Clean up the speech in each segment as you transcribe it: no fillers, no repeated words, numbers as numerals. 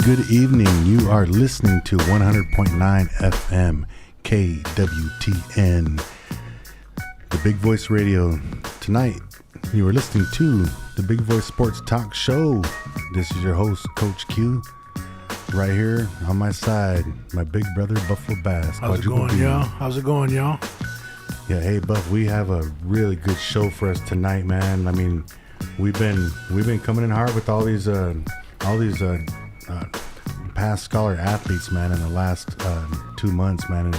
Good evening. You are listening to 100.9 FM KWTN, the Big Voice Radio. Tonight, you are listening to the Big Voice Sports Talk Show. This is your host, Coach Q. Right here on my side, my big brother, Buffalo Bass. How's it going, y'all? Yeah, hey, Buff, we have a really good show for us tonight, man. I mean, we've been coming in hard with all these past scholar athletes, man, in the last 2 months, man, and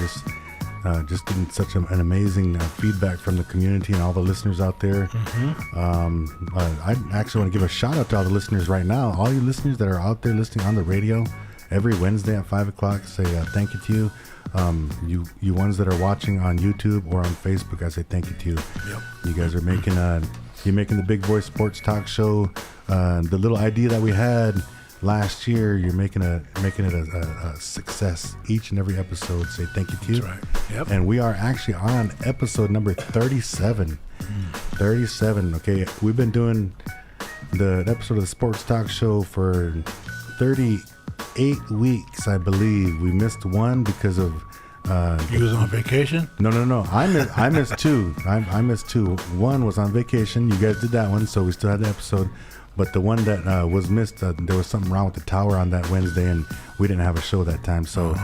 just getting such an amazing feedback from the community and all the listeners out there. I actually want to give a shout out to all the listeners right now. All you listeners that are out there listening on the radio every Wednesday at 5 o'clock, say thank you to you. You ones that are watching on YouTube or on Facebook, I say thank you to you. Yep. You guys are making the Big Voice Sports Talk Show, the little idea that we had last year, you're making it a success each and every episode. Say thank you to you. That's right. Yep. And we are actually on episode number 37. 37. Okay, we've been doing the episode of the Sports Talk Show for 38 weeks, I believe. We missed one because of you was on vacation? No. I missed two. I missed two. One was on vacation. You guys did that one, so we still had the episode. But the one that was missed, there was something wrong with the tower on that Wednesday, and we didn't have a show that time. So,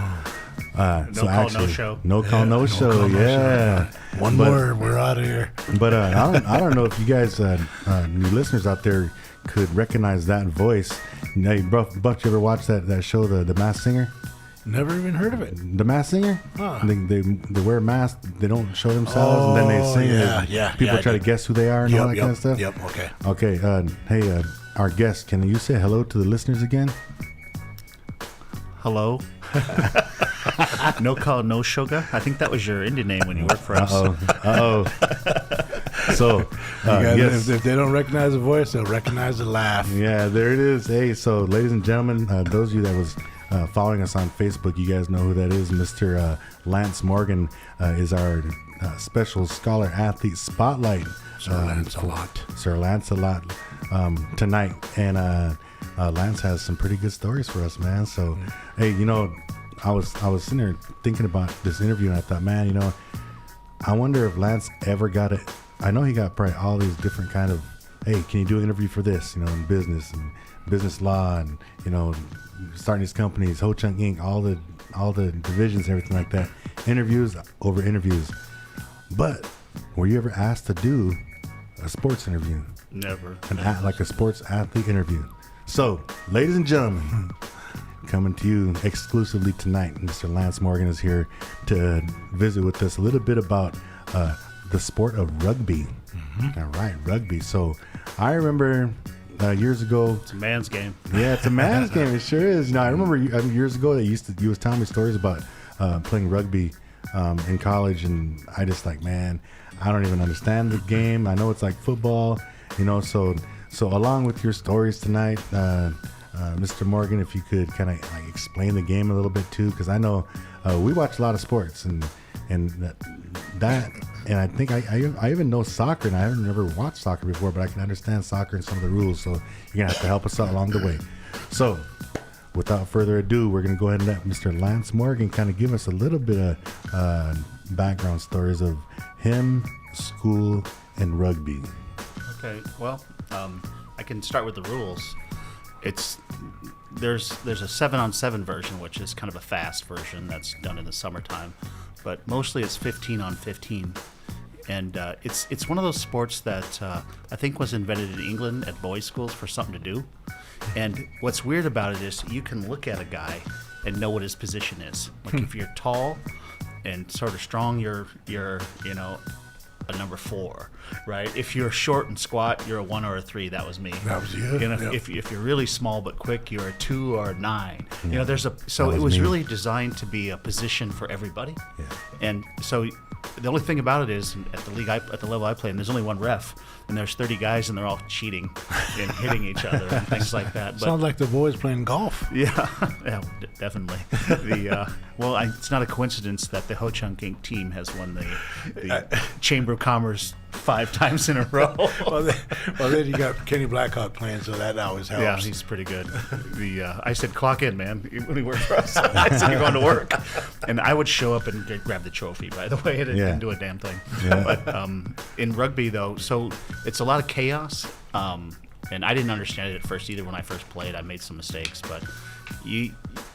no show. No call, no show. Yeah. One more, we're out of here. But I don't know if you guys, new listeners out there, could recognize that voice. Now, Buck, you ever watch that show, The Masked Singer? Never even heard of it. The Masked Singer? Huh. They wear masks. They don't show themselves, and then they sing. People try to guess who they are and all that kind of stuff. Yep. Okay. Okay. Hey, our guest, can you say hello to the listeners again? Hello. No call, no sugar. I think that was your Indian name when you worked for us. So, yes. If they don't recognize the voice, they'll recognize the laugh. Yeah, there it is. Hey, so ladies and gentlemen, those of you that was following us on Facebook, you guys know who that is. Mr. Lance Morgan is our special scholar athlete spotlight. Sir Lancelot tonight. And Lance has some pretty good stories for us, man. So, hey, I was sitting there thinking about this interview, and I thought, man, I wonder if Lance ever got it. I know he got probably all these different kind of, hey, can you do an interview for this, in business and business law and, starting these companies, Ho Chunk Inc., all the divisions, everything like that. Interviews over interviews. But were you ever asked to do a sports interview? Never. Like a sports athlete interview. So, ladies and gentlemen, coming to you exclusively tonight, Mr. Lance Morgan is here to visit with us a little bit about the sport of rugby. All right, rugby. So, I remember years ago. It's a man's game. Yeah, it's a man's game. It sure is. I remember years ago that you was telling me stories about playing rugby in college, and I just man, I don't even understand the game. I know it's like football, So along with your stories tonight, Mr. Morgan, if you could kind of explain the game a little bit too, because I know we watch a lot of sports, and I think I even know soccer, and I haven't never watched soccer before, but I can understand soccer and some of the rules. So you're gonna have to help us out along the way. So, without further ado, we're gonna go ahead and let Mr. Lance Morgan kind of give us a little bit of background stories of him, school, and rugby. Okay. Well, I can start with the rules. There's a 7-on-7 version, which is kind of a fast version that's done in the summertime, but mostly it's 15-on-15, and it's one of those sports that I think was invented in England at boys' schools for something to do. And what's weird about it is you can look at a guy and know what his position is. Like if you're tall and sort of strong, you're a number 4, right? If you're short and squat, you're a 1 or a 3. That was me. That was you. If you're really small but quick, you're a 2 or a 9. Yeah. It was really designed to be a position for everybody. Yeah. And so the only thing about it is at the level I play in, there's only one ref, and there's 30 guys, and they're all cheating and hitting each other and things like that. But, Sounds like the boys playing golf. yeah, definitely. It's not a coincidence that the Ho Chunk Inc. team has won the Chamber of Commerce 5 times in a row. well, then you got Kenny Blackhawk playing, so that always helps. Yeah, he's pretty good. I said, clock in, man, when he worked for us. I said, you're going to work. And I would show up and grab the trophy, by the way, and didn't do a damn thing. Yeah. But in rugby, though, so it's a lot of chaos. And I didn't understand it at first either. When I first played, I made some mistakes. But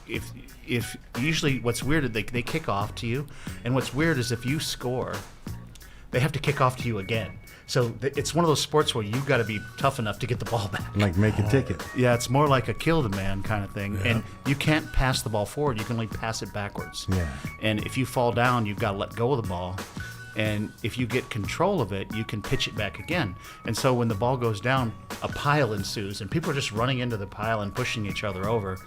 if usually what's weird is they kick off to you. And what's weird is if you score, they have to kick off to you again. So it's one of those sports where you've got to be tough enough to get the ball back. Like make a ticket. Yeah, it's more like a kill the man kind of thing. Yeah. And you can't pass the ball forward. You can only pass it backwards. Yeah. And if you fall down, you've got to let go of the ball. And if you get control of it, you can pitch it back again. And so when the ball goes down, a pile ensues. And people are just running into the pile and pushing each other over.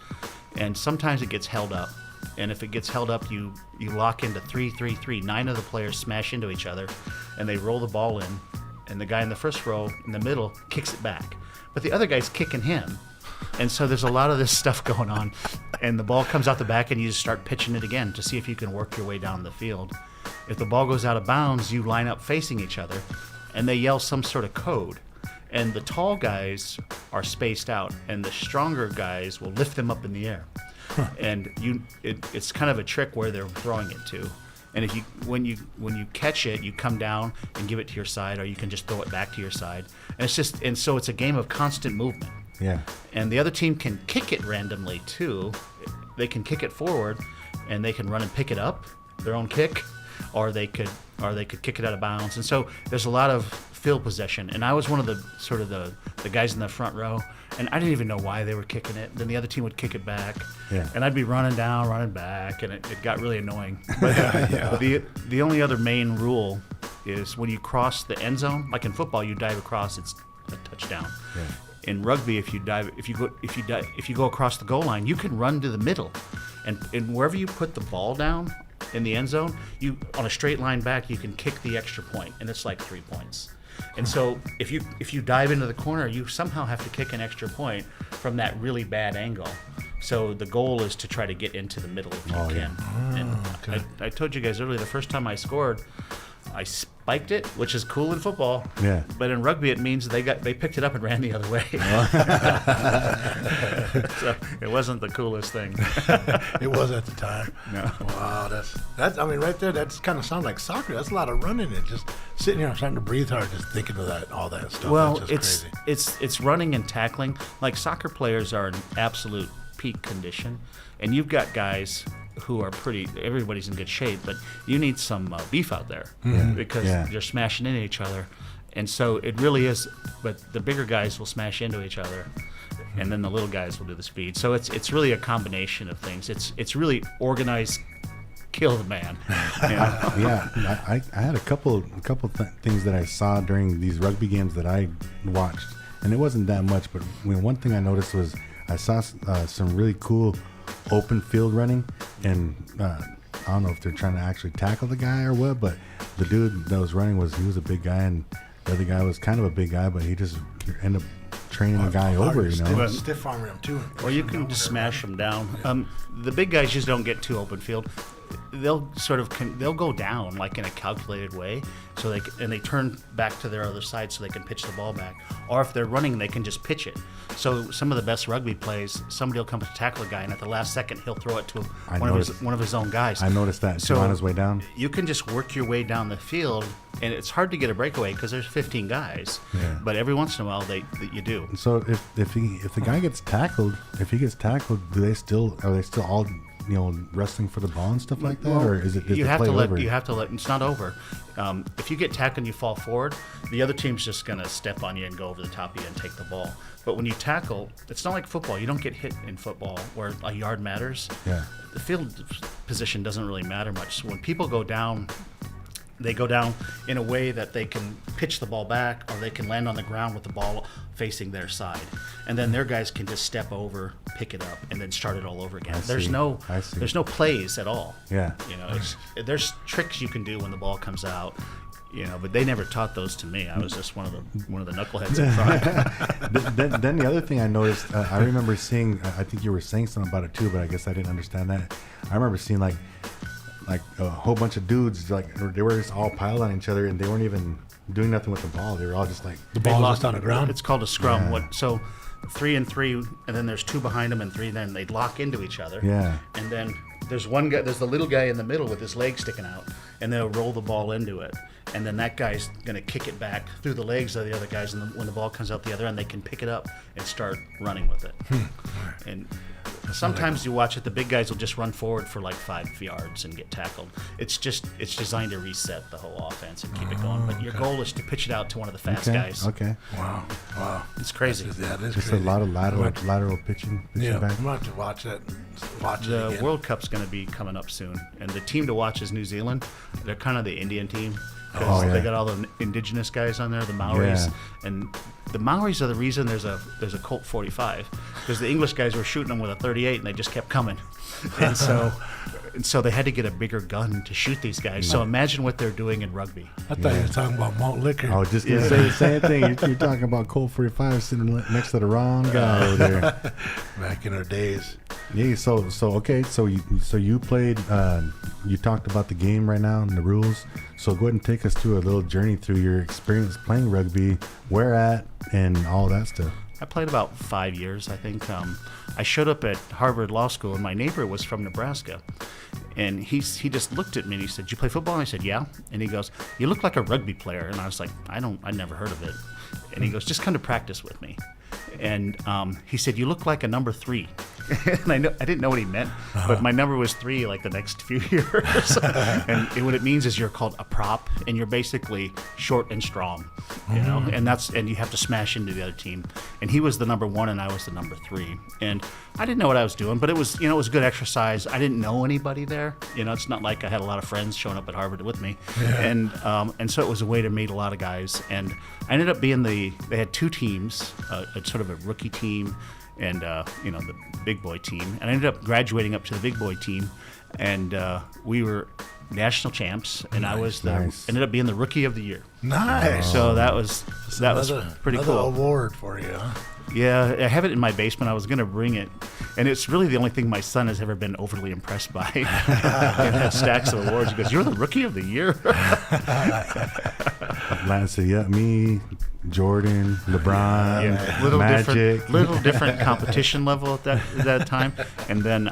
And sometimes it gets held up. And if it gets held up, you lock into 3-3-3. 9 of the players smash into each other, and they roll the ball in. And the guy in the first row in the middle kicks it back. But the other guy's kicking him. And so there's a lot of this stuff going on. And the ball comes out the back, and you just start pitching it again to see if you can work your way down the field. If the ball goes out of bounds, you line up facing each other, and they yell some sort of code. And the tall guys are spaced out, and the stronger guys will lift them up in the air. And it's kind of a trick where they're throwing it to. And if when you catch it, you come down and give it to your side, or you can just throw it back to your side. And so it's a game of constant movement. Yeah. And the other team can kick it randomly too. They can kick it forward, and they can run and pick it up, their own kick, or they could kick it out of bounds. And so there's a lot of field possession. And I was one of the guys in the front row, and I didn't even know why they were kicking it. Then the other team would kick it back, and I'd be running down, running back, and it got really annoying. But the only other main rule is when you cross the end zone, like in football, you dive across, it's a touchdown. Yeah. In rugby, if you go across the goal line, you can run to the middle, and wherever you put the ball down in the end zone, you on a straight line back, you can kick the extra point, and it's like 3 points. And so if you dive into the corner, you somehow have to kick an extra point from that really bad angle. So the goal is to try to get into the middle if you can. Yeah. And okay. I told you guys earlier, the first time I scored, I spiked it, which is cool in football. Yeah. But in rugby, it means they picked it up and ran the other way. So it wasn't the coolest thing. It was at the time. No. Wow, that's. I mean, right there, that's kind of sounds like soccer. That's a lot of running. It just sitting here, I'm starting to breathe hard, just thinking of that, all that stuff. Well, that's just crazy. it's running and tackling. Like soccer players are in absolute peak condition, and you've got guys who are everybody's in good shape, but you need some beef out there because they're smashing into each other. And so it really is, but the bigger guys will smash into each other, and then the little guys will do the speed. So it's really a combination of things. It's really organized, kill the man. You know? Yeah, I had a couple things that I saw during these rugby games that I watched, and it wasn't that much, but one thing I noticed was I saw some really cool open field running, and I don't know if they're trying to actually tackle the guy or what, but the dude that was running he was a big guy, and the other guy was kind of a big guy, but he just ended up training the guy over, you know. Stiff arming him too. Or you can just smash them down. The big guys just don't get too open field. They'll they'll go down like in a calculated way, so they turn back to their other side so they can pitch the ball back. Or if they're running, they can just pitch it. So some of the best rugby plays, somebody will come to tackle a guy, and at the last second he'll throw it to one of his own guys. I noticed that so on his way down. You can just work your way down the field, and it's hard to get a breakaway because there's 15 guys. Yeah. But every once in a while you do. So if the guy gets tackled, are they still all wrestling for the ball and stuff like that, well, or is it you have to over? You have to let. It's not over. If you get tackled and you fall forward, the other team's just gonna step on you and go over the top of you and take the ball. But when you tackle, it's not like football. You don't get hit in football where a yard matters. Yeah. The field position doesn't really matter much. So when people go down, they go down in a way that they can pitch the ball back, or they can land on the ground with the ball facing their side. and then their guys can just step over, pick it up, and then start it all over again. There's see. no I see. there's no plays at all. Yeah. You know, there's tricks you can do when the ball comes out. You know, but they never taught those to me. I was just one of the knuckleheads in front. Then the other thing I noticed, I remember seeing. I think you were saying something about it too, but I guess I didn't understand that. I remember seeing like a whole bunch of dudes, like they were just all piled on each other, and they weren't even doing nothing with the ball. They were all just like The ball's just on the ground. It's called a scrum. Yeah. So 3 and 3, and then there's 2 behind them and 3. Then they'd lock into each other. Yeah. And then there's one guy. There's the little guy in the middle with his leg sticking out, and they'll roll the ball into it. And then that guy's gonna kick it back through the legs of the other guys, and when the ball comes out the other end, they can pick it up and start running with it. And sometimes you watch it, the big guys will just run forward for like 5 yards and get tackled. It's designed to reset the whole offense and keep it going. But your goal is to pitch it out to one of the fast guys. Okay. Wow. It's crazy. That is Just crazy. a lot of lateral pitching Yeah, back. I'm going to have to watch that. Watch it The again. World Cup's going to be coming up soon, and the team to watch is New Zealand. They're kind of the Indian team because they got all the indigenous guys on there, the Maoris, and the Maoris are the reason there's a Colt 45 because the English guys were shooting them with a 38 and they just kept coming, and so they had to get a bigger gun to shoot these guys. So imagine what they're doing in rugby. I thought you were talking about malt liquor. I was just gonna say the same thing. You're talking about Colt 45 sitting next to the wrong guy over there. Back in our days. Yeah. So you played. You talked about the game right now and the rules. So go ahead and take us through a little journey through your experience playing rugby, where at, and all that stuff. I played about 5 years, I think. I showed up at Harvard Law School, and my neighbor was from Nebraska. And he just looked at me and he said, "You play football?" And I said, "Yeah." And he goes, "You look like a rugby player." And I was like, I never heard of it. And he goes, "Just come to practice with me." And he said, "You look like a number 3." And I didn't know what he meant, but my number was 3 like the next few years. And what it means is you're called a prop, and you're basically short and strong, you know. And you have to smash into the other team. And he was the number 1, and I was the number 3. And I didn't know what I was doing, but it was good exercise. I didn't know anybody there. You know, it's not like I had a lot of friends showing up at Harvard with me. Yeah. And so it was a way to meet a lot of guys. And I ended up being they had 2 teams, a sort of a rookie team and the big boy team. And I ended up graduating up to the big boy team, and we were national champs, and I was ended up being the rookie of the year. Nice. So that was pretty another cool. award for you, huh? Yeah, I have it in my basement. I was going to bring it, and it's really the only thing my son has ever been overly impressed by. He had stacks of awards. He goes, "You're the rookie of the year." Lance said, "Yeah, me, Jordan, LeBron, Magic." Little different competition level at that time, and then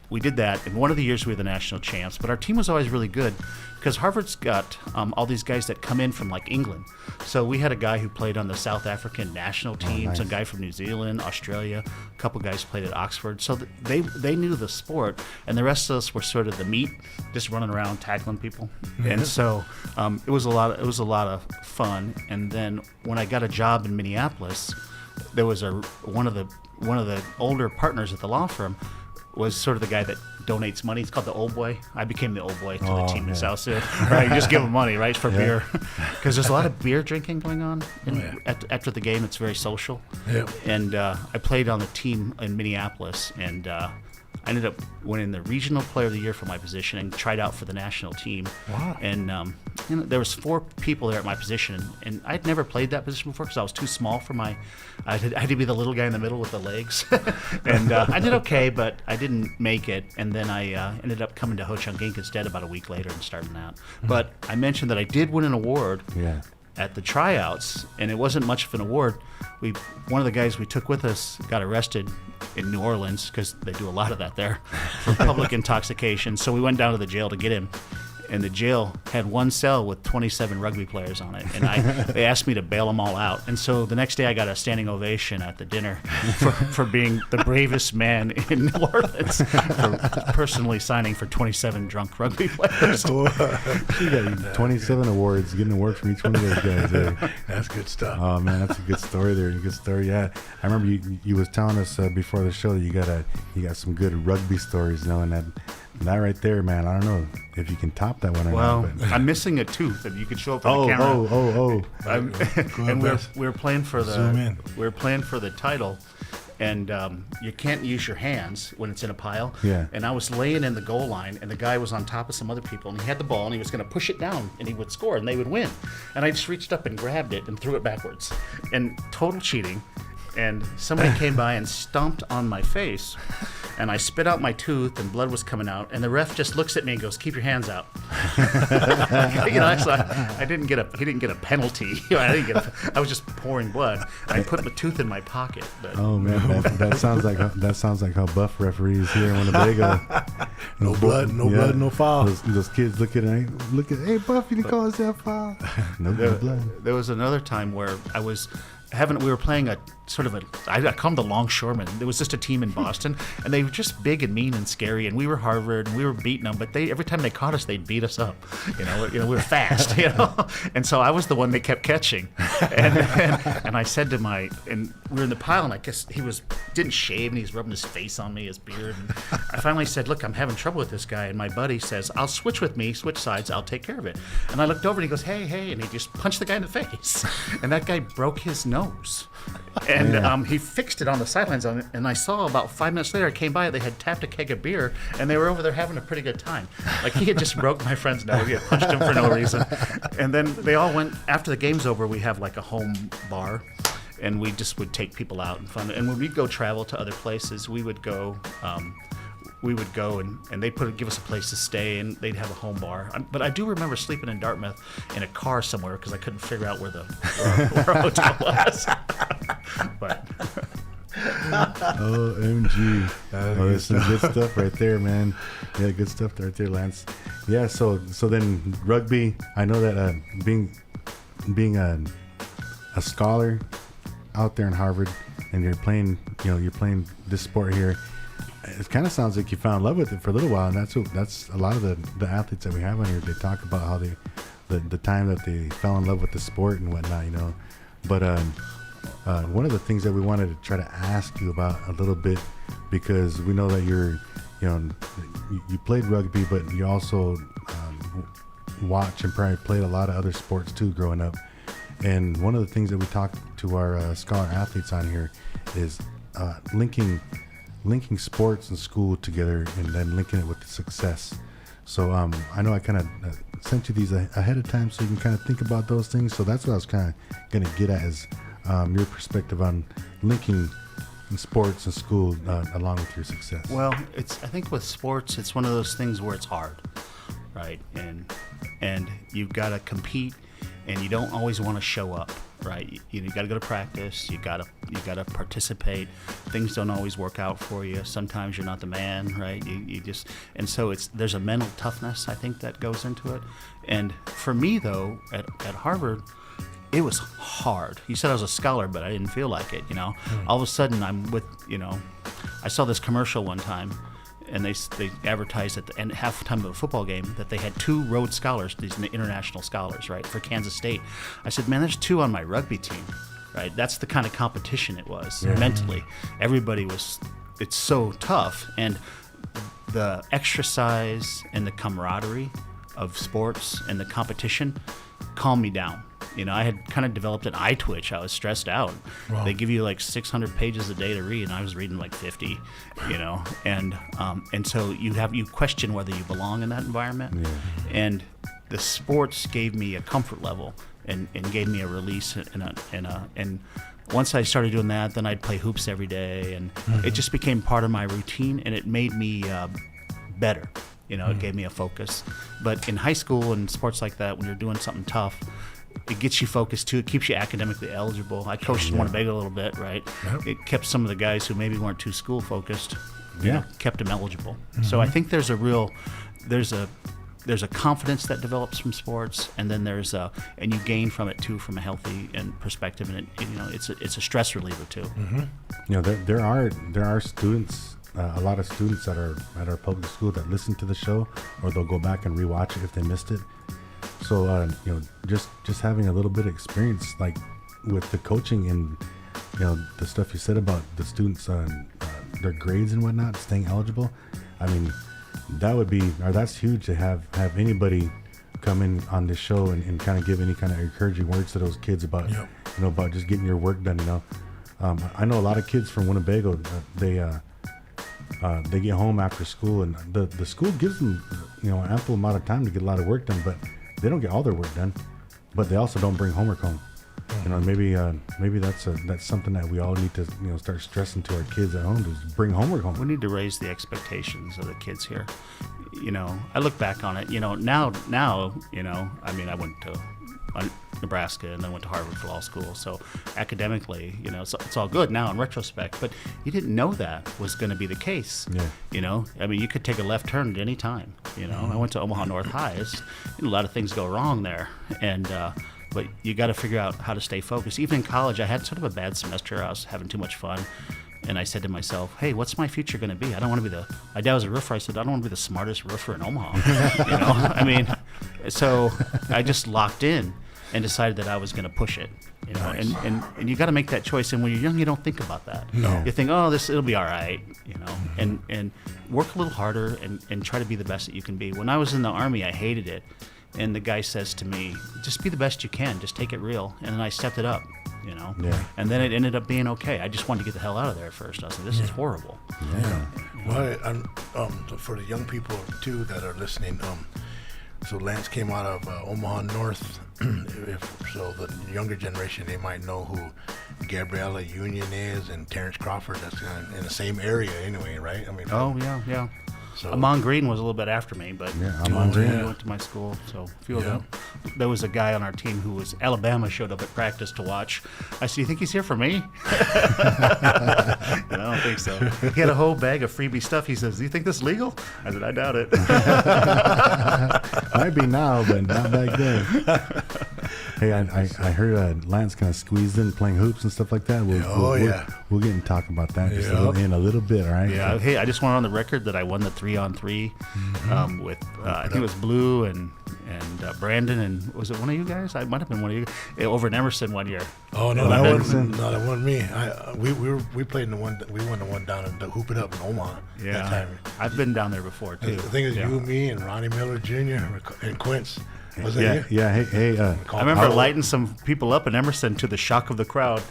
we did that. And one of the years we were the national champs, but our team was always really good because Harvard's got all these guys that come in from like England. So we had a guy who played on the South African national teams, a guy from New Zealand, Australia, a couple guys played at Oxford. So they knew the sport, and the rest of us were sort of the meat, just running around tackling people. And so it was a lot of fun. And then when I got a job in Minneapolis, there was one of the older partners at the law firm was sort of the guy that donates money. It's called the old boy. I became the old boy to the team in South City. Right, you just give them money, right, for beer, because there's a lot of beer drinking going on. After the game, it's very social. Yeah. And I played on the team in Minneapolis, and I ended up winning the regional player of the year for my position and tried out for the national team. Wow. And there was 4 people there at my position, and I'd never played that position before because I was too small for I had to be the little guy in the middle with the legs. And I did okay, but I didn't make it. And then I ended up coming to Ho Chung Gink instead about a week later and starting out. But I mentioned that I did win an award. Yeah. At the tryouts, and it wasn't much of an award. One of the guys we took with us got arrested in New Orleans because they do a lot of that there for public intoxication. So we went down to the jail to get him, and the jail had one cell with 27 rugby players on it, and they asked me to bail them all out. And so the next day I got a standing ovation at the dinner for being the bravest man in New Orleans, for personally signing for 27 drunk rugby players. You got 27 awards, getting an award from each one of those guys there. That's good stuff. Oh man, that's a good story there. Good story. Yeah, I remember you was telling us before the show that you got some good rugby stories, and That right there, man. I don't know if you can top that one or Well, not. But. I'm missing a tooth, and you can show up on the camera. And we're playing for Zoom in. we're playing for the title, and you can't use your hands when it's in a pile. Yeah. And I was laying in the goal line, and the guy was on top of some other people, and he had the ball, and he was going to push it down, and he would score, and they would win. And I just reached up and grabbed it and threw it backwards, and total cheating. And somebody came by and stomped on my face, and I spit out my tooth, and blood was coming out. And the ref just looks at me and goes, "Keep your hands out." So I didn't get he didn't get a penalty. I was just pouring blood. I put the tooth in my pocket. But. Oh man, that sounds like how buff referees here in Winnebago. No blood, no foul. Those kids look at, hey Buff, you didn't call us that foul. No blood. There was another time where we were playing a sort of I call them the Longshoremen. There was just a team in Boston, and they were just big and mean and scary, and we were Harvard, and we were beating them, but every time they caught us, they'd beat us up. We were fast, and so I was the one they kept catching. And I said and we were in the pile, and I guess he didn't shave, and he was rubbing his face on me, his beard, and I finally said, "Look, I'm having trouble with this guy," and my buddy says, "I'll switch sides, I'll take care of it." And I looked over, and he goes, "Hey," and he just punched the guy in the face, and that guy broke his nose. And he fixed it on the sidelines on it, and I saw about 5 minutes later I came by, they had tapped a keg of beer, and they were over there having a pretty good time. Like, he had just broke my friend's nose. He had punched him for no reason. And then they all went, after the game's over, we have like a home bar, and we just would take people out and fun. And when we'd go travel to other places, we would go and they'd give us a place to stay, and they'd have a home bar. But I do remember sleeping in Dartmouth in a car somewhere because I couldn't figure out where our hotel was. But OMG. That's some good stuff right there, man. Yeah, good stuff right there, Lance. Yeah, so then rugby, I know that being a scholar out there in Harvard, and you're playing this sport here, it kind of sounds like you found love with it for a little while, and that's a lot of the athletes that we have on here. They talk about how the time that they fell in love with the sport and whatnot, But one of the things that we wanted to try to ask you about a little bit, because we know that you played rugby, but you also watch and probably played a lot of other sports too growing up. And one of the things that we talk to our scholar athletes on here is linking sports and school together, and then linking it with the success. So I know I kind of sent you these ahead of time so you can kind of think about those things. So that's what I was kind of going to get at, is your perspective on linking sports and school along with your success. Well, I think with sports, it's one of those things where it's hard, right? And you've got to compete, and you don't always want to show up, right? You got to go to practice. You got to participate. Things don't always work out for you. Sometimes you're not the man, right? And so there's a mental toughness, I think, that goes into it. And for me, though, at Harvard, it was hard. You said I was a scholar, but I didn't feel like it. All of a sudden, I'm with. I saw this commercial one time, and they advertised at the end halftime of a football game that they had 2 Rhodes Scholars, these international scholars, right, for Kansas State. I said, man, there's 2 on my rugby team, right? That's the kind of competition it was mentally. Everybody it's so tough, and the exercise and the camaraderie of sports and the competition calmed me down. I had kind of developed an eye twitch. I was stressed out. Wow. They give you like 600 pages a day to read, and I was reading like 50, and so you question whether you belong in that environment. Yeah. And the sports gave me a comfort level and gave me a release and once I started doing that, then I'd play hoops every day, and it just became part of my routine, and it made me better. It gave me a focus. But in high school and sports like that, when you're doing something tough, it gets you focused too. It keeps you academically eligible. I coached Winnebago a little bit, right? Yep. It kept some of the guys who maybe weren't too school focused, kept them eligible. So I think there's a confidence that develops from sports, and then and you gain from it too, from a healthy perspective, and it's a stress reliever too. There are students. A lot of students that are at our public school that listen to the show, or they'll go back and rewatch it if they missed it. So just having a little bit of experience, like with the coaching and the stuff you said about the students, their grades and whatnot, staying eligible. I mean, that would be, or that's huge to have anybody come in on this show and kind of give any kind of encouraging words to those kids about, Yep. about just getting your work done. I know a lot of kids from Winnebago. They get home after school, and the school gives them, ample amount of time to get a lot of work done, but they don't get all their work done. But they also don't bring homework home. Maybe that's something that we all need to start stressing to our kids at home, to bring homework home. We need to raise the expectations of the kids here. I look back on it. Now, I went to Nebraska and then went to Harvard for law school. So academically, it's all good now in retrospect. But you didn't know that was going to be the case. Yeah. You could take a left turn at any time. I went to Omaha North High. A lot of things go wrong there, and but you got to figure out how to stay focused. Even in college, I had sort of a bad semester. I was having too much fun. And I said to myself, hey, what's my future going to be? I don't want to be my dad was a roofer. I said, I don't want to be the smartest roofer in Omaha. So I just locked in and decided that I was going to push it. Nice. And you got to make that choice. And when you're young, you don't think about that. No. You think, it'll be all right, and work a little harder and try to be the best that you can be. When I was in the Army, I hated it. And the guy says to me, just be the best you can. Just take it real. And then I stepped it up, Yeah. And then it ended up being okay. I just wanted to get the hell out of there at first. I was like, this is horrible. Yeah. Well, for the young people too that are listening, so Lance came out of Omaha North. So the younger generation, they might know who Gabriella Union is and Terrence Crawford. That's in the same area anyway, right? Oh, yeah. So Amon Green was a little bit after me, but Amon Green. He went to my school, so a few of them. There was a guy on our team who was Alabama, showed up at practice to watch. I said, you think he's here for me? I don't think so. He had a whole bag of freebie stuff. He says, do you think this is legal? I said, I doubt it. Might be now, but not back then. Hey, I heard Lance kind of squeezed in playing hoops and stuff like that. We'll get and talk about that just in a little bit, all right? Yeah. Hey, I just want on the record that I won the 3-on-3 with I think it was Blue and Brandon, and was it one of you guys? I might have been one of you over in Emerson one year. Oh no, that wasn't me. We played in we won the one down in Hoop It Up in Omaha. Yeah, that time. I've been down there before too. The thing is, you, me, and Ronnie Miller Jr. and Quince. Was it you? Yeah. Hey. I remember lighting some people up in Emerson to the shock of the crowd.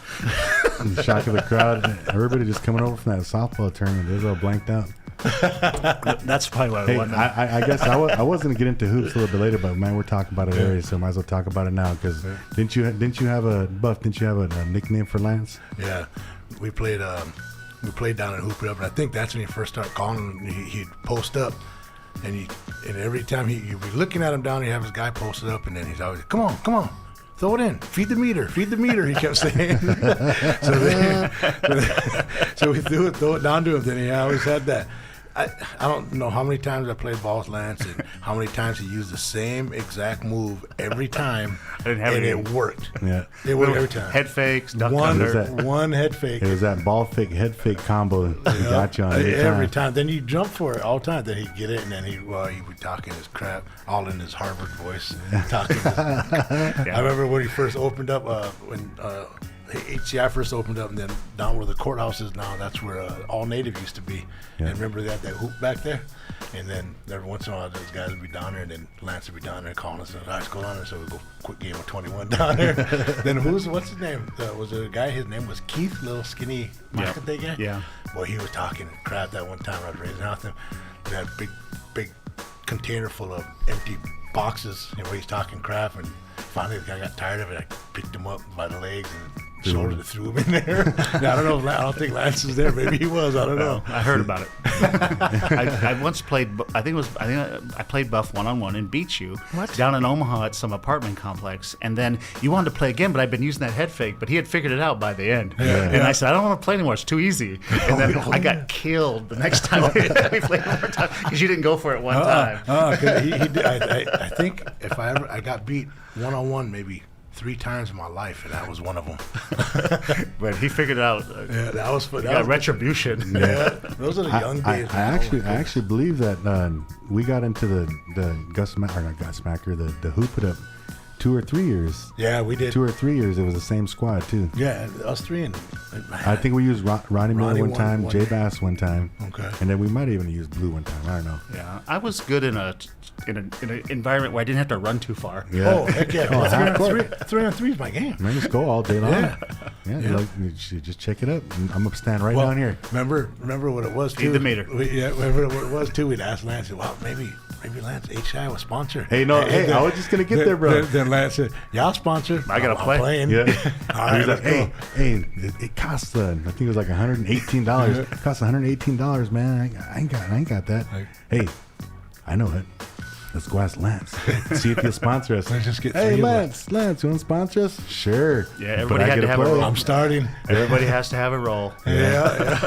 The shock of the crowd. Everybody just coming over from that softball tournament. They're all blanked out. That's probably why I won. I guess I was going to get into hoops a little bit later, but man, we're talking about it already, so might as well talk about it now. Because didn't you have a nickname for Lance? Yeah, we played down in Hoop It Up, and I think that's when he first started calling him. He'd post up, and every time you'd be looking at him down, he'd have his guy posted up, and then he's always, come on. Throw it in. Feed the meter. He kept saying. So we throw it down to him. Then he always had that. I don't know how many times I played ball with Lance and how many times he used the same exact move every time, it worked. Yeah, it worked every time. Head fakes, duck one head fake. It was that ball fake, head fake combo he got you on every time. Then you jump for it all the time. Then he'd get it, and then he would talking his crap, all in his Harvard voice. I remember when he first opened up, when HCI first opened up, and then down where the courthouse is now, that's where All Native used to be. Yeah. And remember that hoop back there? And then every once in a while, those guys would be down there, and then Lance would be down there calling us, all right, let's go down there. So we'd go quick game of 21 down there. Then what's his name? Was there a guy, his name was Keith, little skinny market day guy? Yeah. Boy, he was talking crap that one time I was raising out there. We had a big container full of empty boxes, and he's talking crap, and finally the guy got tired of it. I picked him up by the legs and shoulder to threw him in there. Now, I don't know. I don't think Lance was there. Maybe he was. I don't know. I heard about it. I once played. I played Buff 1-on-1 and beat you down in Omaha at some apartment complex. And then you wanted to play again, but I'd been using that head fake. But he had figured it out by the end. Yeah. And I said, I don't want to play anymore. It's too easy. And then I got killed the next time we played one more time because you didn't go for it one time. He did. I think if I got beat 1-on-1 maybe 3 times in my life, and that was one of them. But he figured it out. Yeah, that was fun. That was retribution. Yeah, those are the young days. I actually believe that we got into the Gus Macker, the Hoop It Up 2 or 3 years. Yeah, we did. 2 or 3 years, it was the same squad too. Yeah, us three and I think we used Ronnie Miller Ronnie one time, one Jay year. Bass one time. Okay. And then we might even use Blue one time. I don't know. Yeah, I was good in an environment where I didn't have to run too far. Yeah. Oh, heck yeah. Oh, half court. 3-on-3 is my game. Man, just go all day long. Yeah. Yeah. Like, you just check it up. I'm gonna stand right down here. Remember what it was too? Feed the meter. Remember what it was too? We'd ask Lance, well, maybe Lance, HI will sponsor. Hey, no, hey, I was just gonna get there, bro. Then Lance said, y'all sponsor. I gotta I'm play. playing. Yeah. All He right, was like, let's go. hey, it costs, I think it was like $118. It costs $118, man. I ain't got that. Hey, I know it. Let's go ask Lance. See if he'll sponsor us. Let's just get Hey, 3 of Lance, you want to sponsor us? Sure. Yeah, But everybody I had get to have a play. role. I'm starting. Everybody has to have a role. Yeah.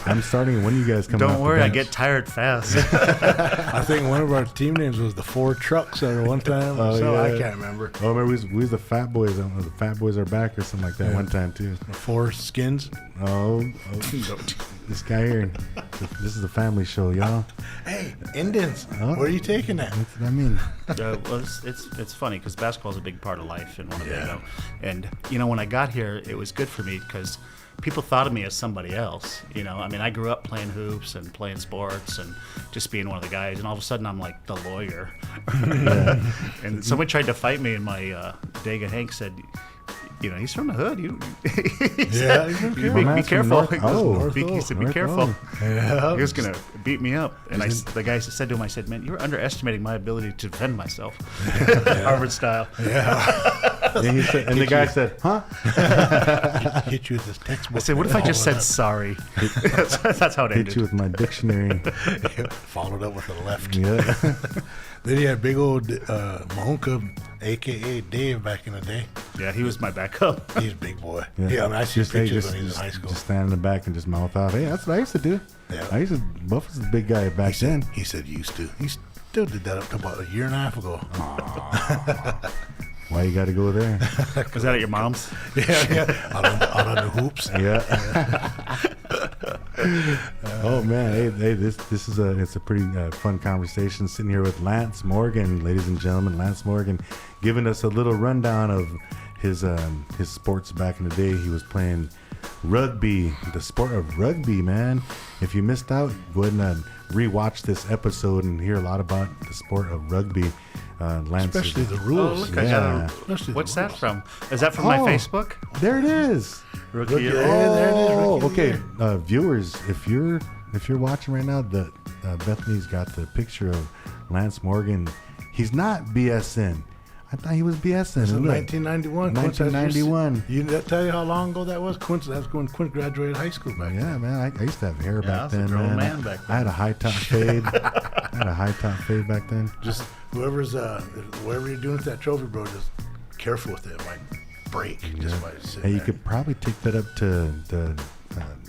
I'm starting when you guys come Don't off the worry, I bench. get tired fast. I think one of our team names was the 4 Trucks or one time. Oh, so yeah. I can't remember. Oh, remember we was the Fat Boys. The Fat Boys are back or something like that one time too. The 4 Skins. Oh, this guy here. This is a family show, y'all. Hey, Indians, Oh. where are you taking that? That's what I mean. Well, it's funny because basketball is a big part of life in Winnebago, and when I got here, it was good for me because people thought of me as somebody else. I mean, I grew up playing hoops and playing sports and just being one of the guys, and all of a sudden I'm like the lawyer. And somebody tried to fight me, and my Daga Hank said, he's from the hood. Yeah, Be man's from careful. North- He said, be North careful. Oak. Yeah. He was gonna beat me up, and the guy said to him, "I said, man, you're underestimating my ability to defend myself, Harvard style." And, the guy said, "Huh?" Hit you with this textbook. I said, "What if I just said sorry?" That's how it Hit ended. you with my dictionary. Followed up with a left. Yeah. Then he had big old Mahonka, a.k.a. Dave, back in the day. Yeah, he was my backup. He's a big boy. Yeah, I mean, I see pictures when he was in high school. Just stand in the back and just mouth off. Hey, that's what I used to do. Yeah. I used to. Buff was the big guy back then. He said used to. He still did that up to about a year and a half ago. Why you got to go there? Was that at your mom's? Yeah. Out on the hoops. Yeah. Oh man, hey, this is it's a pretty fun conversation sitting here with Lance Morgan, ladies and gentlemen. Lance Morgan, giving us a little rundown of his sports back in the day. He was playing rugby, the sport of rugby, man. If you missed out, go ahead and rewatch this episode and hear a lot about the sport of rugby. Lance, Especially the Oh, rules. look, I got Especially What's the that rules. from? Is that from my Oh. Facebook? there it is. Rookie Rookie year. year. Yeah, there it is, Oh, rookie okay. year. Viewers, if you're watching right now, Bethany's got the picture of Lance Morgan. He's not BSing. I thought he was BSing. So Look. 1991. 1991. You that tell you how long ago that was? That's when Quint graduated high school back then. Yeah, man. I used to have hair Yeah, I back was a then, grown man. man back I had a high top fade. Back then. Just whoever you're doing with that trophy, bro, just careful with it. It might break just by sitting Hey, you there. could probably take that up to the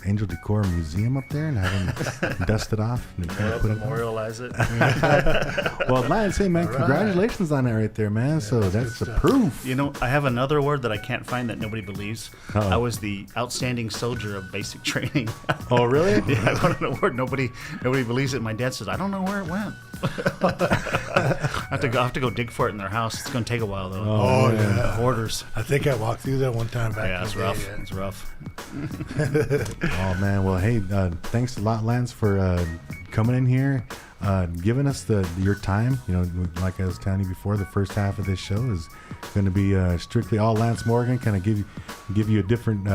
Angel Decor Museum up there and have them dust it off and put it. Memorialize it. Well, Lance, hey man, All right. congratulations on that right there, man. So that's the good stuff. proof. I have another award that I can't find that nobody believes. Uh-oh. I was the outstanding soldier of basic training. Oh, really? Yeah, I won an award. Nobody believes it. My dad says, I don't know where it went. I have to go dig for it in their house. It's going to take a while, though. Oh, yeah. Hoarders. I think I walked through that one time back Yeah, in it's the day, rough. yeah. It's rough. Oh man, well hey, thanks a lot, Lance, for coming in here, giving us your time. Like I was telling you before, the first half of this show is going to be strictly all Lance Morgan, kind of give you a different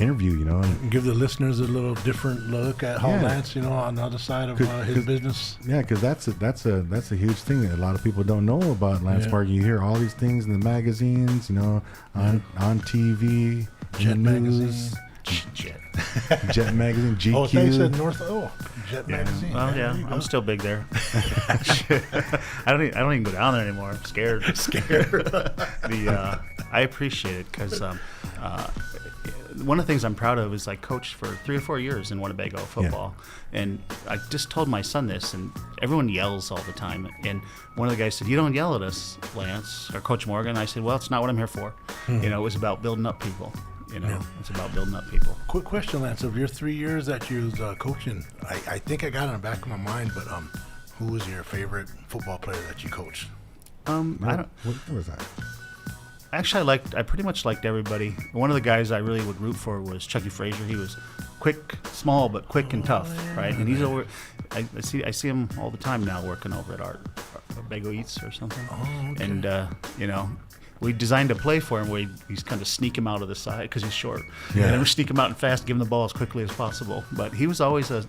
interview, and Give the listeners a little different look at how Yeah. Lance, on the other side of his business. yeah, because that's a huge thing that a lot of people don't know about Lance Yeah. Morgan. You hear all these things in the magazines, on TV, Jet in the news, magazine. Shit. Jet magazine, GQ. Oh, thanks to Jet magazine. Well, there you yeah, go. I'm still big there. I don't even go down there anymore. I'm scared. I appreciate it because one of the things I'm proud of is I coached for 3 or 4 years in Winnebago football, and I just told my son this, and everyone yells all the time. And one of the guys said, "You don't yell at us, Lance or Coach Morgan." I said, "Well, it's not what I'm here for. It was about building up people. It's about building up people." Quick question, Lance. Of your 3 years that you was coaching, I think I got it in the back of my mind, but who was your favorite football player that you coached? I don't. What was that? Actually, I pretty much liked everybody. One of the guys I really would root for was Chucky Frazier. He was quick, small, but quick and tough, right? And he's over. I see him all the time now working over at Art Bago Eats or something. Oh, okay. And we designed a play for him where he's kind of sneak him out of the side because he's short. Yeah. And then we sneak him out and fast, give him the ball as quickly as possible. But he was always the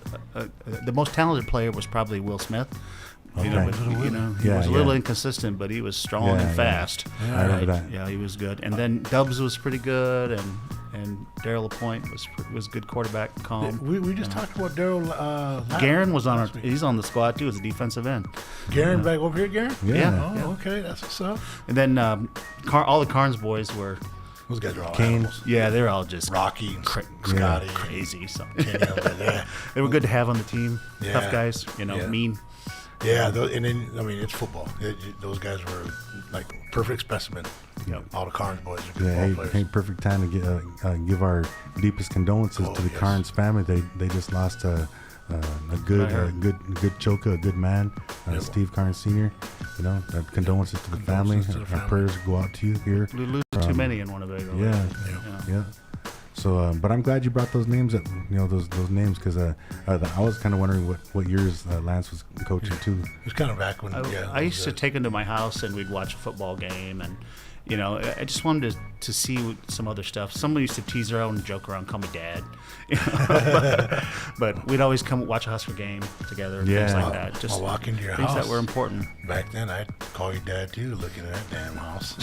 most talented player was probably Will Smith. Okay. He was a little inconsistent, but he was strong and fast. Yeah. I remember that. Yeah, he was good. And then Dubs was pretty good, and Darryl LaPointe was a good quarterback, calm. We just talked about Darryl. Garen was he's on the squad too as a defensive end. Garen back over here, Garen? Yeah. Oh, okay, that's what's up. And then all the Carnes boys were. Those guys are all Kane. animals. Yeah, they're all just Rocky, Scotty, crazy. So. Kenny over there. They were good to have on the team. Yeah. Tough guys, mean. Yeah, and then it's football. Those guys were like perfect specimen. Yep. All the Carnes boys are good ball players. Hey, perfect time to give our deepest condolences to the Carnes family. They just lost a good choker, a good man, Steve Carnes Sr. Condolences to the family. Our prayers go out to you here. We lose too many in Winnebago. Yeah. So, but I'm glad you brought those names up. Those names because I was kind of wondering what years Lance was coaching too. It was kind of back when. I used to take him to my house and we'd watch a football game, and I just wanted to see some other stuff. Someone used to tease around and joke around, call me Dad. But we'd always come watch a Husker game together and things like that. Just I'll walk into your things house. that were important. Back then, I'd call you Dad too, looking at that damn house.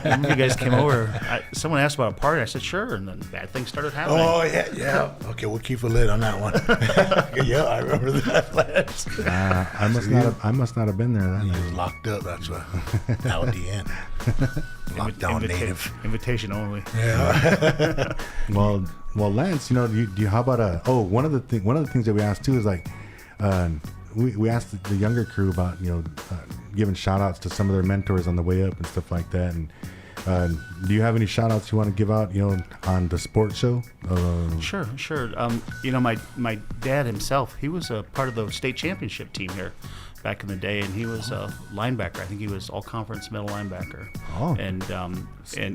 When you guys came over, someone asked about a party. I said sure, and then bad things started happening. Oh yeah. Okay, we'll keep a lid on that one. Yeah, I remember that. I must not have been there that He night. was locked up. That's why. Now at the end, lockdown native. Invitation only. Yeah. Well, Lance, do you how about one of the things that we asked too is like we asked the younger crew about giving shout outs to some of their mentors on the way up and stuff like that. And do you have any shout outs you want to give out on the sports show? Sure. My dad himself, he was a part of the state championship team here back in the day, and he was a linebacker. I think he was all-conference middle linebacker. Oh. And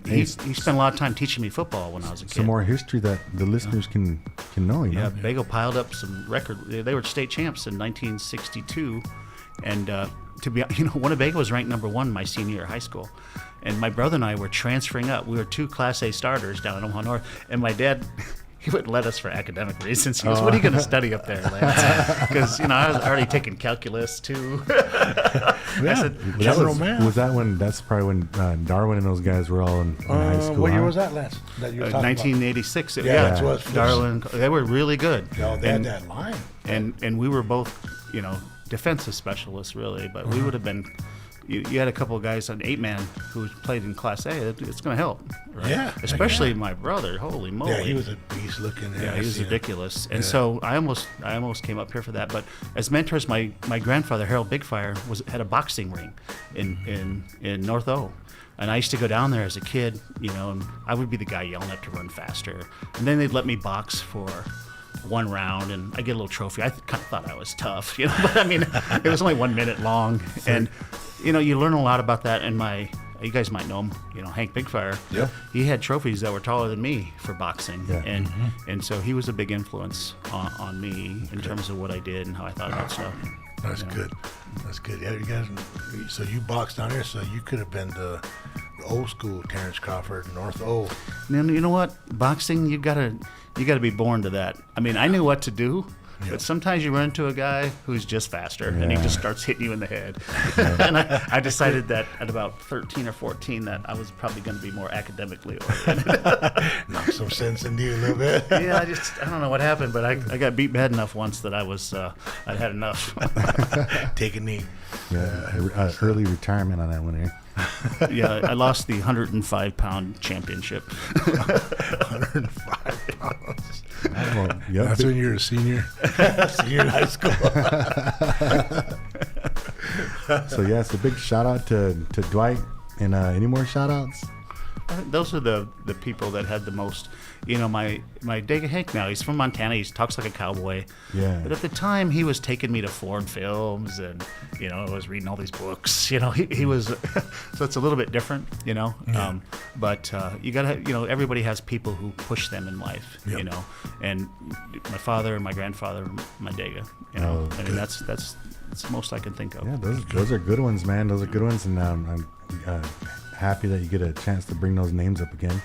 he spent a lot of time teaching me football when I was a kid. Some more history that the listeners can know. Yeah, Bago piled up some record. They were state champs in 1962, and to be Winnebago was ranked number 1 my senior year of high school. And my brother and I were transferring up. We were 2 Class A starters down in Omaha North, and my dad. He wouldn't let us for academic reasons. He goes, "What are you going to study up there, Lance?" Because I was already taking calculus too. I said, was that when? That's probably when Darwin and those guys were all in high school. What year was that, Lance? That you were talking 1986. Yeah, that's what it was. Darwin. They were really good. No, they had that line. And we were both, defensive specialists really, but we would have been. You had a couple of guys on 8-man who played in Class A. It's going to help, right? Yeah, especially my brother. Holy moly! Yeah, he was a beast looking. Yeah, he was ridiculous. And so I almost came up here for that. But as mentors, my grandfather Harold Bigfire had a boxing ring in North O. And I used to go down there as a kid, and I would be the guy yelling up to run faster. And then they'd let me box for 1 round, and I get a little trophy. I kind of thought I was tough, but I mean, it was only 1 minute long. And you learn a lot about that. And you guys might know him, Hank Bigfire. Yeah. He had trophies that were taller than me for boxing. Yeah. And so he was a big influence on me in terms of what I did and how I thought about stuff. That's good. That's good. Yeah, you guys. So you boxed down here, so you could have been the old school Terrence Crawford, North O. And you know what? Boxing, you gotta be born to that. I mean, I knew what to do. Yeah. But sometimes you run into a guy who's just faster, and he just starts hitting you in the head. And I decided that at about 13 or 14 that I was probably going to be more academically oriented. Knock some sense into you a little bit. Yeah, I don't know what happened, but I got beat bad enough once that I'd had enough. Take a knee. Yeah, early retirement on that one here. Yeah, I lost the 105-pound championship. 105 pounds. Yep. That's when you were a senior in high school. So yes, a big shout out to Dwight. And any more shout outs? I think those are the people that had the most. You know, my Dega Hank now, he's from Montana. He talks like a cowboy. Yeah. But at the time, he was taking me to foreign films, and you know, I was reading all these books. You know, he was. So it's a little bit different. You know, but you gotta. You know, everybody has people who push them in life. Yep. You know, and my father, my grandfather, my Dega. You know, I mean that's the most I can think of. Yeah, those are good ones, man. Those are good ones, and I'm happy that you get a chance to bring those names up again.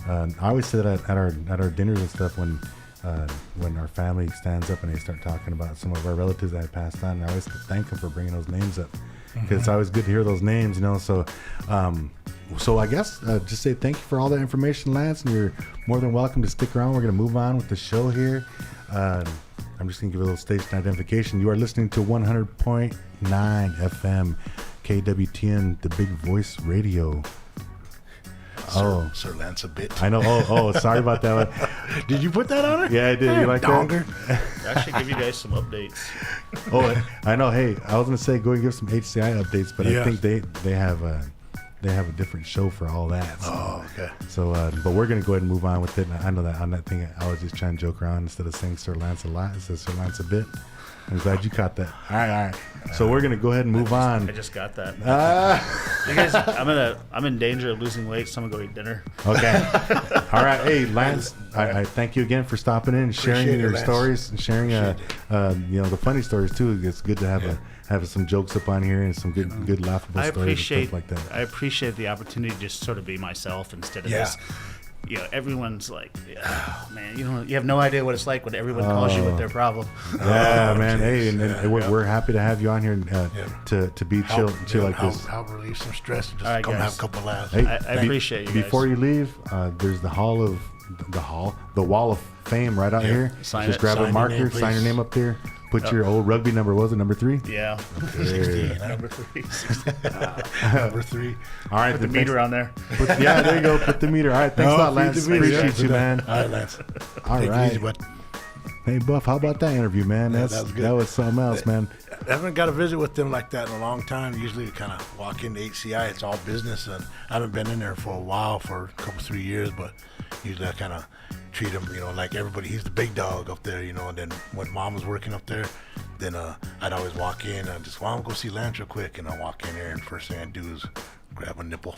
I always say that at our dinners and stuff when our family stands up and they start talking about some of our relatives that have passed on. I always thank them for bringing those names up because it's always good to hear those names, you know. So, so I guess just say thank you for all that information, Lance, and you're more than welcome to stick around. We're gonna move on with the show here. I'm just gonna give a little station identification. You are listening to 100.9 FM KWTN, the Big Voice Radio. Sir Lance a bit. I know. Oh, sorry about that one. Did you put that on it? Yeah, I did. You like Donger? that? I should give you guys some updates. Oh, I know. Hey, I was gonna say go and give some HCI updates, but I think they have a different show for all that. So, okay. So, but we're gonna go ahead and move on with it. And I know that on that thing, I was just trying to joke around instead of saying Sir Lance a lot. It says Sir Lance a bit. I'm glad you caught that. All right. So we're gonna go ahead and move on. I just got that. You guys, I'm in danger of losing weight, so I'm gonna go eat dinner. Okay. All right. Hey, Lance, I thank you again for stopping in and sharing Appreciate your it, Lance. stories and sharing, you know, the funny stories too. It's good to have some jokes up on here and some good laughable stories and stuff like that. I appreciate the opportunity to just sort of be myself instead of this. You know, everyone's like, oh, man, you have no idea what it's like when everyone calls you with their problem. Yeah, man. Hey, and we're happy to have you on here to be chill like this. Help relieve some stress and just right, come guys. have a couple laughs. Hey, I appreciate you guys. Before you leave, there's the wall of fame right out here. Sign Just it. grab Sign a your marker, name, sign your please. name up there. Put your old rugby number. Was it number 3? Yeah. 16, Number 3. number 3. All right, Put the meter on there. Yeah, there you go. Put the meter. All right, thanks a lot, feed Lance. the meter, Appreciate you, man. All right, Lance. All Take it right. easy, bud. Hey, Buff, how about that interview, man? Yeah, that was good. That was something else, man. I haven't got to visit with them like that in a long time. Usually we kind of walk into HCI, it's all business, and I haven't been in there for a while, for a couple, 3 years, but usually I kind of treat him, you know, like everybody. He's the big dog up there, you know, and then when Mom was working up there, then I'd always walk in and just, well, I'm going to go see Lance real quick, and I'll walk in there, and first thing I do is grab a nipple,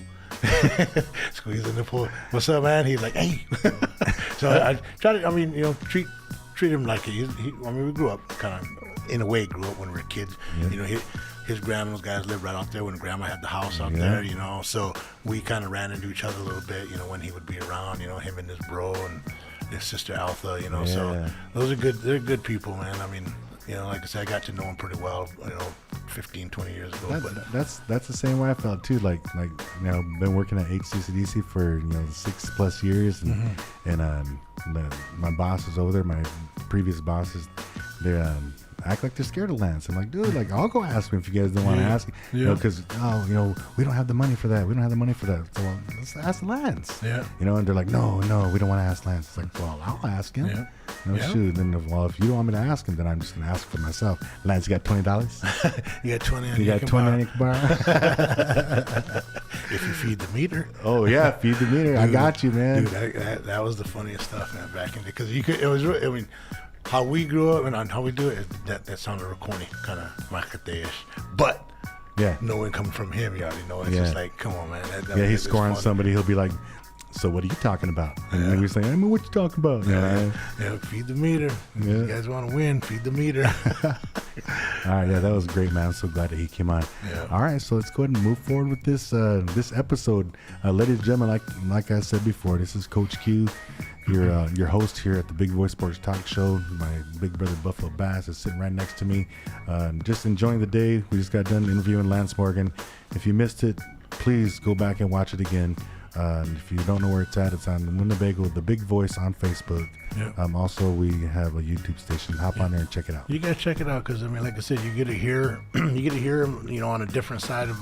squeeze the nipple. What's up, man? He's like, hey. So I try to, I mean, you know, treat him like I mean, we grew up kind of, in a way, grew up when we were kids. Yeah. You know, his grandma's guys lived right out there when Grandma had the house out there, you know. So we kind of ran into each other a little bit, you know, when he would be around, you know, him and his bro and his sister Alpha, you know. So those are good. They're good people, man. I mean, you know, like I said, I got to know him pretty well, you know, 15, 20 years ago. That's the same way I felt too. Like you know, been working at HCCDC for 6+ years, and my bosses over there, my previous bosses, they act like they're scared of Lance. I'm like, dude, like I'll go ask him if you guys don't want to ask, you know, because we don't have the money for that. We don't have the money for that. So well, let's ask Lance. Yeah. You know, and they're like, no, we don't want to ask Lance. It's like, well, I'll ask him. Yeah. No shoot. Then if you don't want me to ask him, then I'm just gonna ask for myself. Lance, you got $20? You got 20. You got 20 you can borrow? If you feed the meter. Oh yeah, feed the meter. I got you, man. Dude, that was the funniest stuff, man, back in the day. Because it was really, I mean, how we grew up and how we do it, that sounded real corny, kind of Makate-ish. But no income from him, you already know. It's just like, come on, man. He's scoring somebody. He'll be like, so what are you talking about? And then we say, I mean, what you talking about? Feed the meter. You guys want to win, feed the meter. All right, that was great, man. I'm so glad that he came on. All right, so let's go ahead and move forward with this this episode. Ladies and gentlemen, like I said before, this is Coach Q, your host here at the Big Voice Sports Talk Show. My big brother Buffalo Bass is sitting right next to me, just enjoying the day. We just got done interviewing Lance Morgan. If you missed it, please go back and watch it again. If you don't know where it's on Winnebago, the Big Voice on Facebook. Also, we have a YouTube station. Hop on there and check it out. You gotta check it out because I mean, like I said, you get to hear him, you know, on a different side of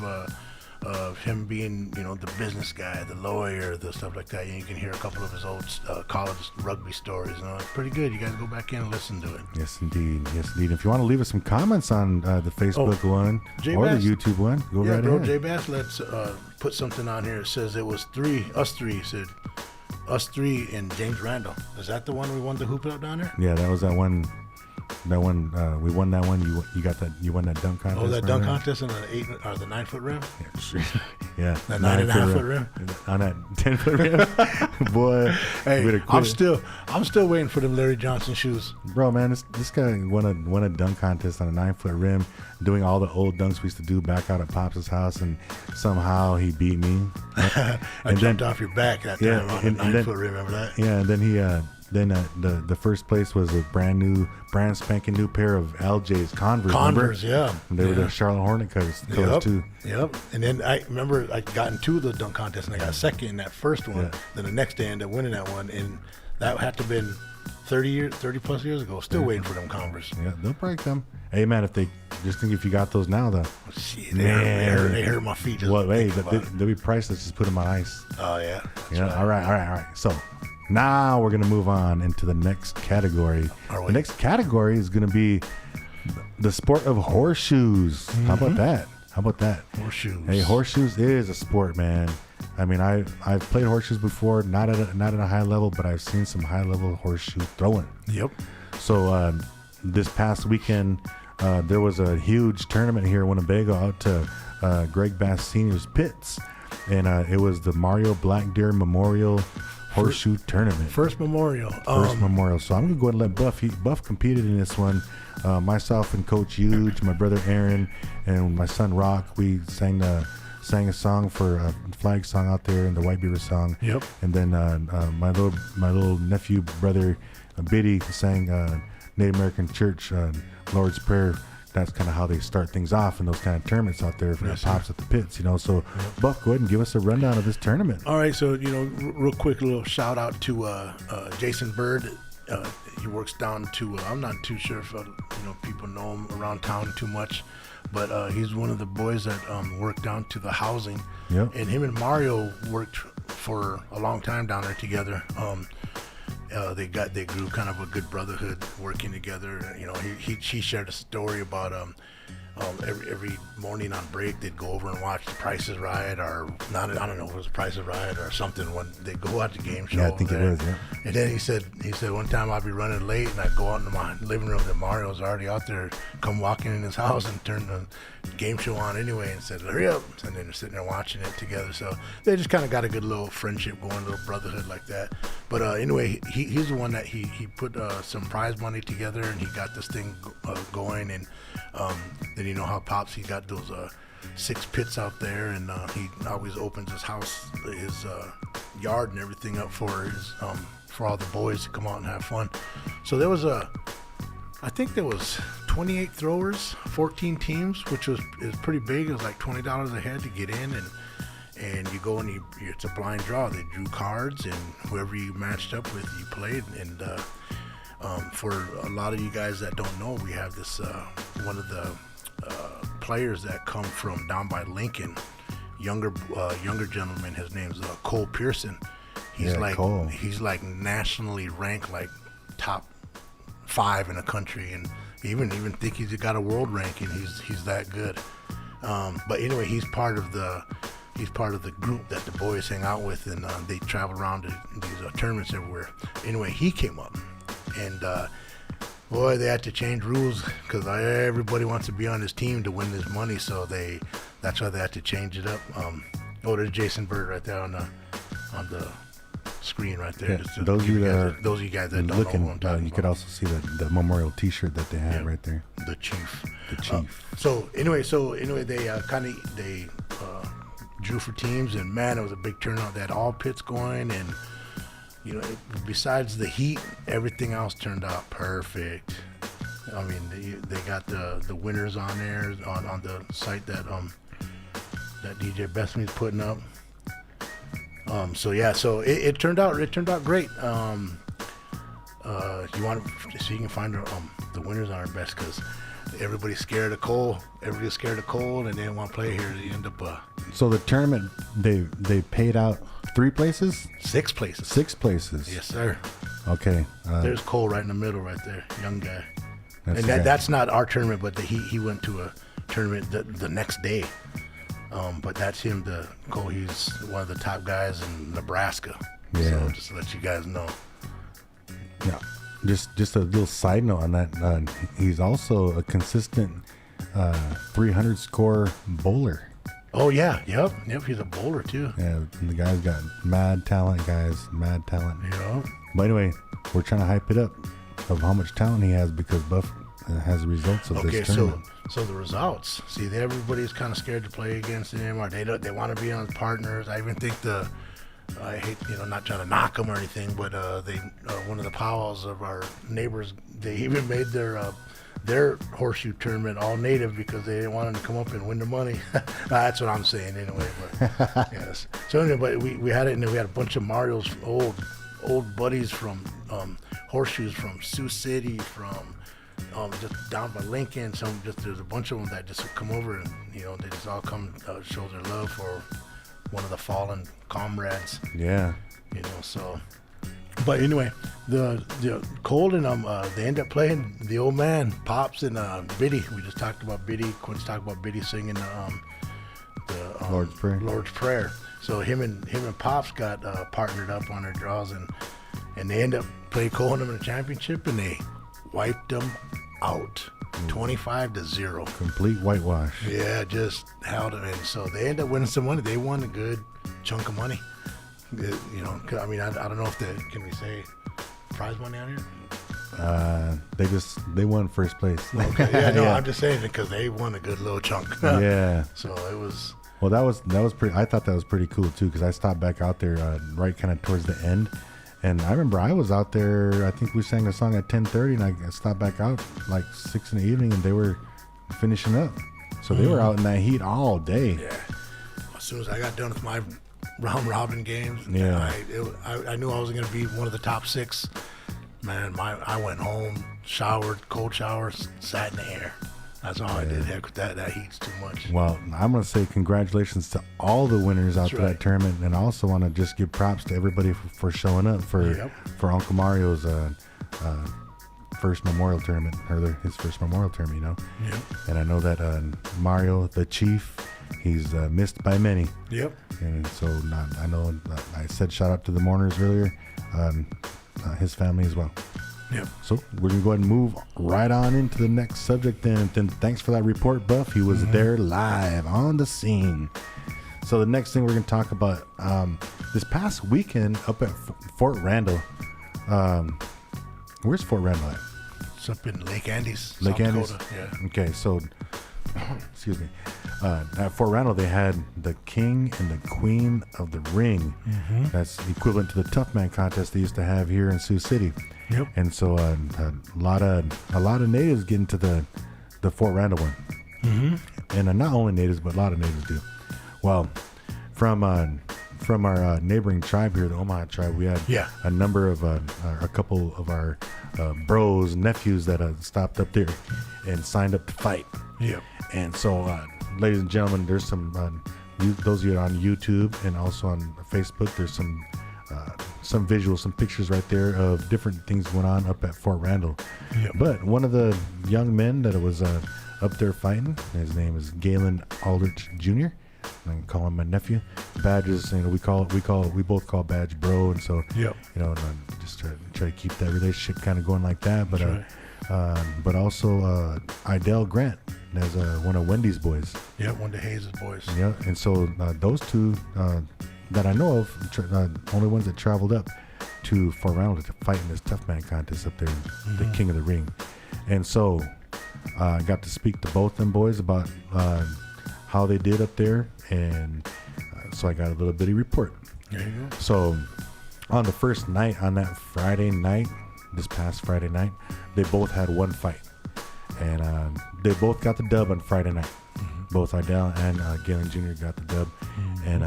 of him being, the business guy, the lawyer, the stuff like that. And you can hear a couple of his old college rugby stories. It's pretty good. You guys go back in and listen to it. Yes, indeed. Yes, indeed. If you want to leave us some comments on the Facebook one or the YouTube one, go right ahead. J Bass, let's put something on here. It says it was us three. Said us three and James Randall. Is that the one we won the hoop out down there? Yeah, that was that one. That one, we won that one. You got that. You won that dunk contest. Oh, that dunk contest on the 9 foot rim. Yeah, sure. Yeah, that 9.5 foot rim on that 10 foot rim. Boy, hey, I'm still waiting for them Larry Johnson shoes, bro. Man, this guy won a dunk contest on a 9 foot rim, doing all the old dunks we used to do back out at Pops' house, and somehow he beat me. I jumped off your back that time on the 9 foot rim. Remember that? Yeah, and then he. Then the first place was a brand spanking new pair of LJ's Converse. Converse, yeah. And they were the Charlotte Hornet colors too. Yep. And then I remember I got in 2 of the dunk contests and I got second in that first one. Yeah. Then the next day I ended up winning that one, and that had to have been 30 plus years ago. Still waiting for them Converse. Yeah, they'll break them. Hey man, if you got those now though. Shit, they hurt my feet. Well, hey, they'll be priceless. Just put them on ice. Oh yeah. Yeah. Right. All right. So. Now we're going to move on into the next category. The next category is going to be the sport of horseshoes. Mm-hmm. How about that? Horseshoes. Hey, horseshoes is a sport, man. I mean, I've played horseshoes before, not at a high level, but I've seen some high level horseshoe throwing. Yep. So this past weekend, there was a huge tournament here in Winnebago out to Greg Bass Sr.'s pits, and it was the Mario Black Deer Memorial Horseshoe Tournament. First memorial. So I'm going to go ahead and let Buff competed in this one. Myself and Coach Huge, my brother Aaron, and my son Rock, we sang a song for a flag song out there, and the White Beaver song. Yep. And then my little nephew brother Biddy sang Native American Church Lord's Prayer. That's kind of how they start things off in those kind of tournaments out there for the Pops at the pits, So, Buff, go ahead and give us a rundown of this tournament. All right, so real quick, little shout out to Jason Bird. He works down to I'm not too sure if people know him around town too much, but he's one of the boys that worked down to the housing. Yep. And him and Mario worked for a long time down there together. They grew kind of a good brotherhood working together. He shared a story about every morning on break they'd go over and watch The Price is Right, or not. I don't know if it was The Price is Right or something. When they go watch the game show. Yeah, I think it was. Yeah. And then he said one time I'd be running late and I'd go out into my living room and Mario's already out there, come walking in his house and turn the game show on anyway and said, "Hurry up!" And then they're sitting there watching it together. So they just kind of got a good little friendship going, a little brotherhood like that. But anyway, he's the one that he put some prize money together and he got this thing going. And then you know how Pops, he got those 6 pits out there, and he always opens his house, his yard and everything up for all the boys to come out and have fun. So there was I think there was 28 throwers, 14 teams, which is pretty big. It was like $20 a head to get in, and you go and it's a blind draw. They drew cards, and whoever you matched up with, you played. And for a lot of you guys that don't know, we have this one of the players that come from down by Lincoln, younger gentleman. His name's Cole Pearson. He's Cole. He's like nationally ranked, like top 5 in the country, and even think he's got a world ranking. He's that good. But anyway, he's part of the group that the boys hang out with, and they travel around to these tournaments everywhere. Anyway, he came up, and boy, they had to change rules because everybody wants to be on his team to win this money. So that's why they had to change it up. There's Jason Bird right there on the screen right there. Yeah, those of you guys that don't know who I'm talking you could also see the memorial T-shirt that they have right there. The Chief. So anyway, they drew for teams, and man, it was a big turnout. They had all pits going, and besides the heat, everything else turned out perfect. I mean, they got the winners on there on the site that DJ Bethany's putting up. So it turned out great. You want to see, you can find the winners on our best, because everybody's scared of Cole. Everybody's scared of Cole, and they didn't want to play here. They end up So the tournament, they paid out 3 places? 6 places. 6 places. Yes, sir. Okay. There's Cole right in the middle, right there, young guy. That's And the guy. that's not our tournament, but he went to a tournament the next day. But that's him, Cole. He's one of the top guys in Nebraska. Yeah. So just to let you guys know. Yeah. Just a little side note on that. He's also a consistent 300 score bowler. Oh yeah, yep. He's a bowler too. Yeah, the guy's got mad talent, guys. Mad talent. Yep. But anyway, we're trying to hype it up of how much talent he has because Buff has the results of Okay, this tournament. so the results. See, everybody's kind of scared to play against him anymore. They want to be on partners. I even think I hate, not trying to knock them or anything, but one of the powwows of our neighbors, they even made their horseshoe tournament all native because they didn't want them to come up and win the money. That's what I'm saying anyway. But yes. So anyway, but we had it, and then we had a bunch of Mario's old buddies from horseshoes from Sioux City, from just down by Lincoln. There's a bunch of them that just come over, and they just all come show their love for one of the fallen comrades. Yeah. So. But anyway, the Cole and they end up playing the old man Pops and Biddy. We just talked about Biddy. Quinn's talked about Biddy singing the Lord's Prayer. Lord's Prayer. So him and Pops got partnered up on their draws, and they end up playing Cole and them in the championship, and they wiped them out, 25-0. Complete whitewash. Yeah, just held them in. So they end up winning some money. They won a good chunk of money. I mean, I don't know if can we say prize money out here? They won first place. Okay, yeah, no, Yeah. I'm just saying because they won a good little chunk. Yeah. So it was. Well, that was pretty. I thought that was pretty cool too because I stopped back out there right kind of towards the end, and I remember I was out there. I think we sang a song at 10:30, and I stopped back out like 6 in the evening, and they were finishing up. So they were out in that heat all day. Yeah. As soon as I got done with my round robin games, Yeah. I knew I was going to be one of the top 6. Man, I went home, showered, cold showers, sat in the air. That's all I did. Heck, that heat's too much. Well, I'm going to say congratulations to all the winners out to that tournament, and I also want to just give props to everybody for showing up for Uncle Mario's first memorial tournament, or his first memorial tournament, Yep. And I know that Mario, the chief, he's missed by many. Yep. And so I know I said shout out to the mourners earlier, his family as well. Yep. So we're going to go ahead and move right on into the next subject then. Thanks for that report, Buff. He was there live on the scene. So the next thing we're going to talk about, this past weekend up at Fort Randall. Where's Fort Randall at? It's up in Lake Andes, Lake South Andes? Dakota. Yeah. Okay, so, excuse me. At Fort Randall, they had the King and the Queen of the Ring. That's equivalent to the Tough Man contest they used to have here in Sioux City. Yep. And so a lot of natives get into the Fort Randall one. And not only natives, but a lot of natives do. Well, from our neighboring tribe here, the Omaha tribe, we had a number of a couple of our bros, nephews that stopped up there and signed up to fight. Yep. And so, ladies and gentlemen, there's some those of you on YouTube and also on Facebook. There's some visuals, some pictures right there of different things going on up at Fort Randall. Yep. But one of the young men that was up there fighting, his name is Galen Aldrich Jr. I can call him my nephew. Badges, we both call Badge bro, and so just try to keep that relationship kind of going like that. But but also Idell Grant as one of Wendy's boys. Yeah, one of Hayes' boys. Yeah, and so those two that I know of, only ones that traveled up to Fort Randall to fight in this Tough Man contest up there, the King of the Ring. And so I got to speak to both them boys about how they did up there, and so I got a little bitty report. There you go. So on the first night, on that Friday night, this past Friday night, they both had one fight, and they both got the dub on Friday night. Both Idell and Galen Jr. got the dub, and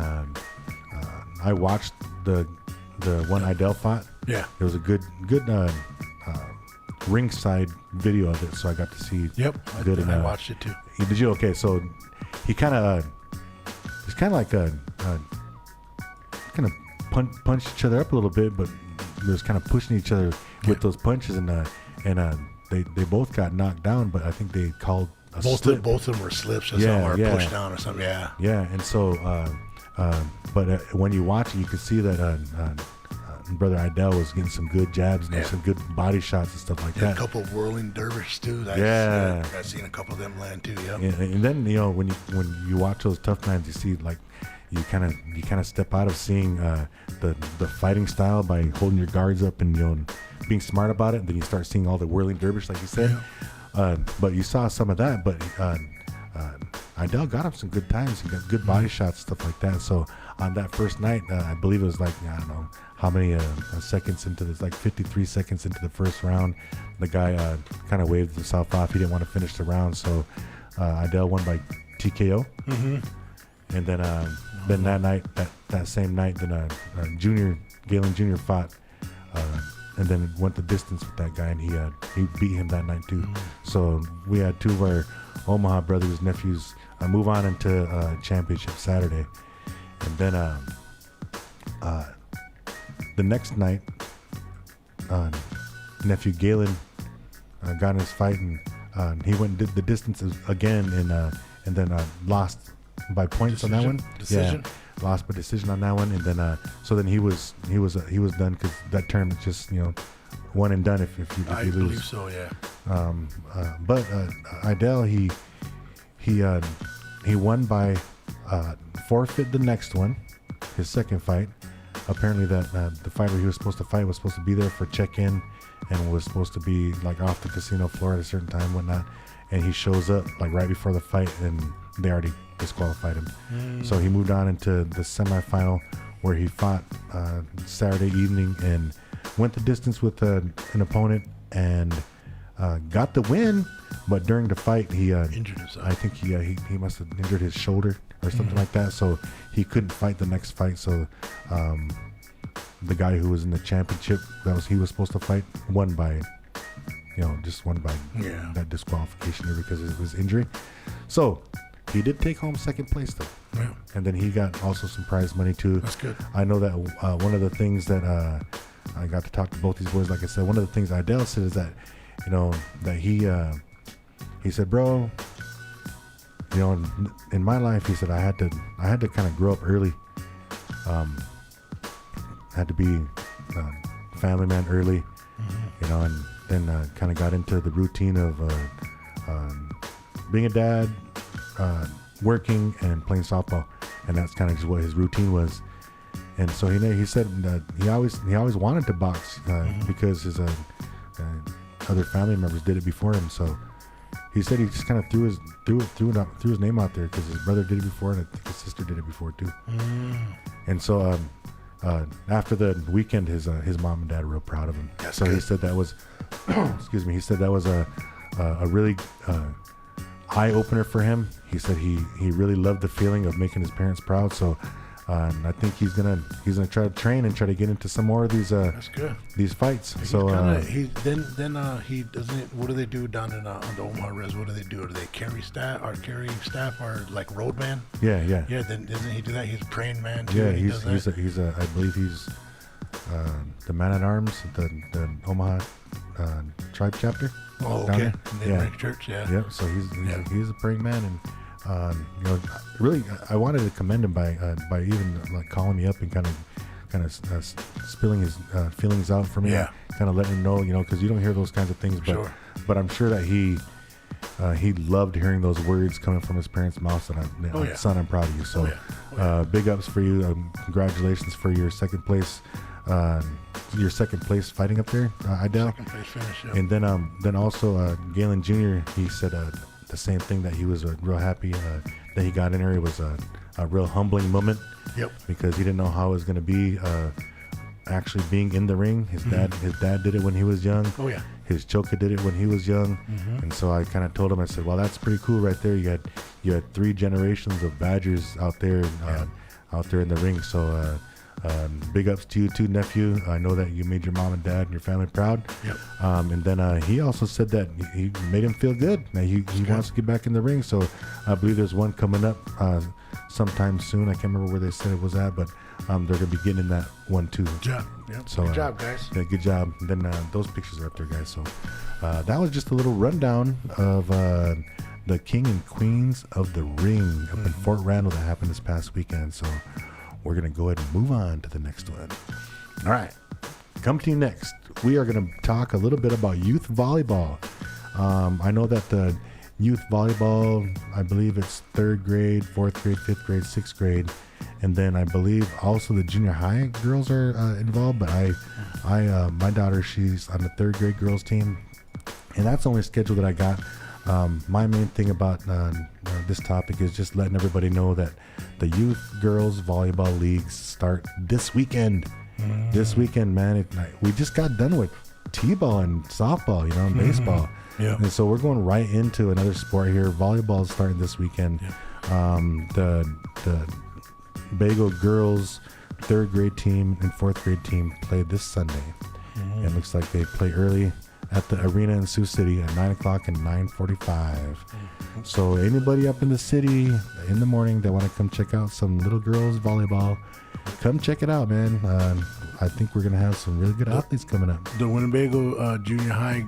I watched the one Idell fought. Yeah. It was a good ringside video of it, so I got to see. Yep, good. I watched it too. Did you? Okay, so he kind of, he's kind of like kind of punched each other up a little bit, but they was kind of pushing each other with those punches, and they both got knocked down, but I think they called a slip. Both of them were slips or Yeah, something, or yeah. pushed down or something. Yeah. Yeah, and so, but when you watch it, you can see that Brother Idell was getting some good jabs and some good body shots and stuff like A that. couple of whirling dervish too. I've seen a couple of them land too. Yep. Yeah, and then when you watch those tough times, you see like you kind of step out of seeing the fighting style by holding your guards up and being smart about it. And then you start seeing all the whirling dervish, like you said. Yeah. But you saw some of that, but Idell got him some good times. He got good body shots, stuff like that. So on that first night, I believe it was like, I don't know how many seconds into this, like 53 seconds into the first round, the guy kind of waved himself off. He didn't want to finish the round, so Idell won by TKO. Mm-hmm. And then that night, that same night, then Galen Jr. fought, and then went the distance with that guy, and he beat him that night too. Mm-hmm. So we had two of our Omaha brothers, nephews, move on into championship Saturday, and then the next night, nephew Galen got in his fight, and he went and did the distances again, and then lost by points on that one. Decision. Yeah, lost by decision on that one, and then so then he was done, because that tournament just one and done if you lose. I believe so. Yeah. But Idell he won by forfeit the next one, his second fight. Apparently that the fighter he was supposed to fight was supposed to be there for check-in and was supposed to be like off the casino floor at a certain time, whatnot. And he shows up like right before the fight, and they already disqualified him. So he moved on into the semifinal, where he fought Saturday evening and went the distance with an opponent and got the win. But during the fight, he injured himself. I think he must have injured his shoulder or something like that. So he couldn't fight the next fight. So the guy who was in the championship he was supposed to fight won by that disqualification there because of his injury. So he did take home second place though. Yeah. And then he got also some prize money too. That's good. I know that one of the things that I got to talk to both these boys. Like I said, one of the things Idell said is that that he said, bro, in my life, he said I had to kind of grow up early. Had to be a family man early, and then kind of got into the routine of being a dad, working and playing softball, and that's kind of just what his routine was. And so he said that he always wanted to box because his other family members did it before him. So he said he just kind of threw his name out there because his brother did it before, and I think his sister did it before too. And so after the weekend, his mom and dad were real proud of him. That's so good. He said that was excuse me. He said that was a really eye opener for him. He said he really loved the feeling of making his parents proud. So I think he's gonna try to train and try to get into some more of these That's good. these fights. He's So he doesn't. What do they do down in on the Omaha Res? What do they do? Do they carry staff or like roadman? yeah. Yeah. Then doesn't he do that? He's a trained man too. Yeah, and he he's does that? he's a I believe he's the man at arms at the Omaha tribe chapter. Oh, down okay. there. In Yeah. Rank Church. Yeah. Yep. So he's a praying man, and really I wanted to commend him by even like calling me up and kind of spilling his feelings out for me. Yeah. Kind of letting him know, because you don't hear those kinds of things, Sure. but I'm sure that he loved hearing those words coming from his parents' mouths. And son, I'm proud of you. So big ups for you. Congratulations for your second place. Your second place fighting up there, Idell. Second place finish. Yeah. And then also Galen Jr. He said the same thing, that he was real happy that he got in there. It was a real humbling moment. Yep. Because he didn't know how it was going to be actually being in the ring. His dad did it when he was young. Oh yeah. His Choka did it when he was young. And so I kind of told him, I said, well, that's pretty cool right there. You had 3 generations of Badgers out there in the ring. So Big ups to you too, nephew. I know that you made your mom and dad and your family proud. Yep. And then he also said that he made him feel good. Now he wants to get back in the ring. So I believe there's one coming up sometime soon. I can't remember where they said it was at, but they're going to be getting in that one too. Good job. Yep. So, good job, guys. Yeah, good job. And then those pictures are up there, guys. So that was just a little rundown of the King and Queens of the Ring up in Fort Randall that happened this past weekend. So we're going to go ahead and move on to the next one. All right. Come to you next. We are going to talk a little bit about youth volleyball. I know that the youth volleyball, I believe it's 3rd grade, 4th grade, 5th grade, 6th grade. And then I believe also the junior high girls are involved. But my daughter, she's on the 3rd grade girls team. And that's the only schedule that I got. My main thing about this topic is just letting everybody know that the youth girls volleyball leagues start this weekend. This weekend, man. We just got done with t-ball and softball, and baseball. Yeah. And so we're going right into another sport here. Volleyball is starting this weekend. The Bagel girls 3rd grade team and 4th grade team play this Sunday. It looks like they play early at the arena in Sioux City at 9 o'clock and 9:45. So anybody up in the city in the morning that want to come check out some little girls volleyball, come check it out, man. I think we're gonna have some really good athletes coming up. The Winnebago junior high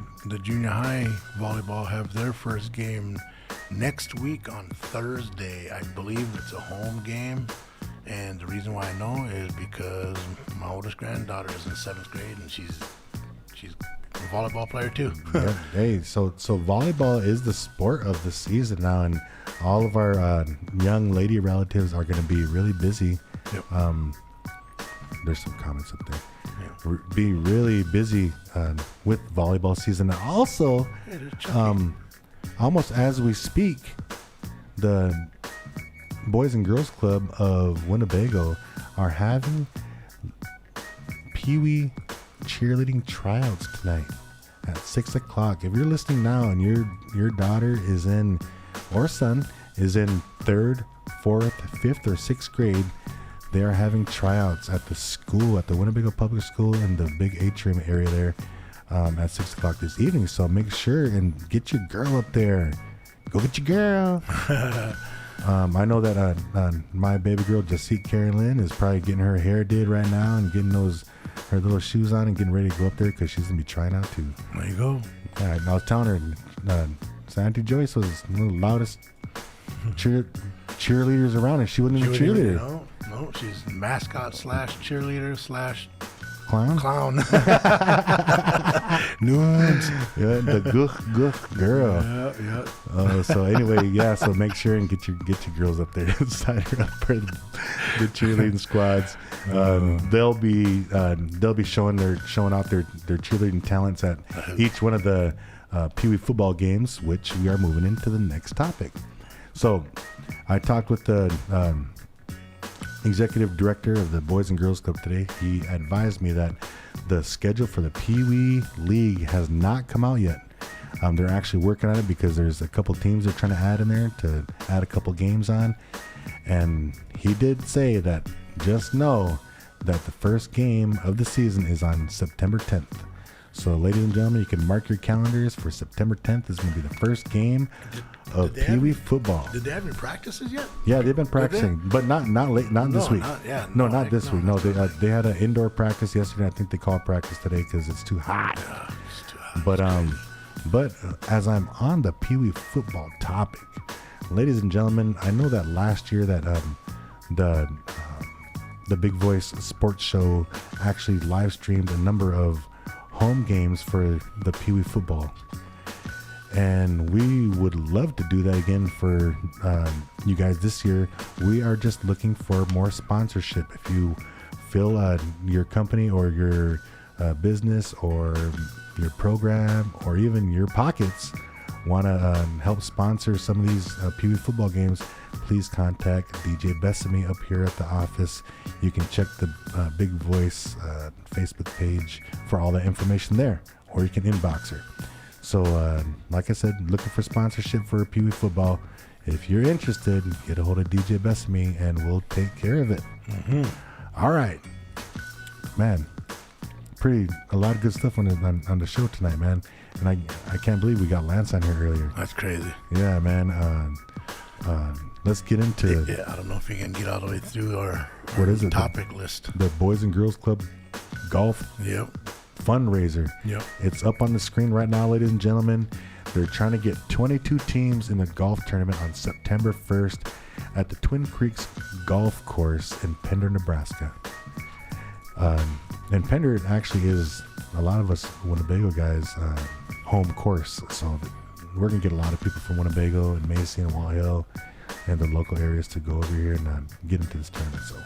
volleyball have their first game next week on Thursday. I believe it's a home game. And the reason why I know is because my oldest granddaughter is in 7th grade and she's a volleyball player too. Yeah. Hey, so volleyball is the sport of the season now, and all of our young lady relatives are going to be really busy. Yep. There's some comments up there. Be really busy with volleyball season. And also, almost as we speak, the Boys and Girls Club of Winnebago are having Pee-wee cheerleading tryouts tonight at 6 o'clock. If you're listening now and your daughter is in, or son is in 3rd, 4th, 5th, or 6th grade, they are having tryouts at the school, at the Winnebago Public School in the big atrium area there at 6 o'clock this evening. So make sure and get your girl up there. Go get your girl. I know that my baby girl, Jessica Karen Lynn, is probably getting her hair did right now and getting her little shoes on and getting ready to go up there because she's going to be trying out too. There you go. Yeah, I was telling her, Auntie Joyce was one of the loudest cheerleaders around, and she wasn't even a cheerleader. No, she's mascot / cheerleader / Clown? Nuance. Yeah, the gook girl. Yeah. So anyway, yeah. So make sure and get your girls up there, sign her up for the cheerleading squads. They'll be showing out their cheerleading talents at each one of the Pee-wee football games, which we are moving into the next topic. So I talked with the executive director of the Boys and Girls Club today. He advised me that the schedule for the Pee-wee League has not come out yet. They're actually working on it because there's a couple teams they're trying to add in there to add a couple games on. And he did say that just know that the first game of the season is on September 10th. So, ladies and gentlemen, you can mark your calendars for September 10th. Is going to be the first game of Pee-wee football. Did they have any practices yet? Yeah, they've been practicing, but not this week. Not this week. No, they had an indoor practice yesterday. I think they called practice today because it's too hot. Yeah, it's too hot. But as I'm on the Pee-wee football topic, ladies and gentlemen, I know that last year that the Big Voice Sports Show actually live streamed a number of home games for the Pee-wee football, and we would love to do that again for you guys this year. We are just looking for more sponsorship. If you feel your company or your business or your program or even your pockets want to help sponsor some of these Pee-wee football games, please contact DJ Bessamy up here at the office. You can check the Big Voice Facebook page for all the information there, or you can inbox her. So, like I said, looking for sponsorship for Pee-wee football. If you're interested, get a hold of DJ Bessamy and we'll take care of it. Mm-hmm. All right. man, a lot of good stuff on the show tonight, man. And I can't believe we got Lance on here earlier. That's crazy. Yeah, man. Let's get into Yeah, I don't know if you can get all the way through our what is it? topic list. The Boys and Girls Club Golf Yep. fundraiser. Yep. It's up on the screen right now, ladies and gentlemen. They're trying to get 22 teams in the golf tournament on September 1st at the Twin Creeks Golf Course in Pender, Nebraska. And Pender actually is a lot of us Winnebago guys' home course. So we're going to get a lot of people from Winnebago and Macy and Wall Hill and the local areas to go over here and get into this tournament. So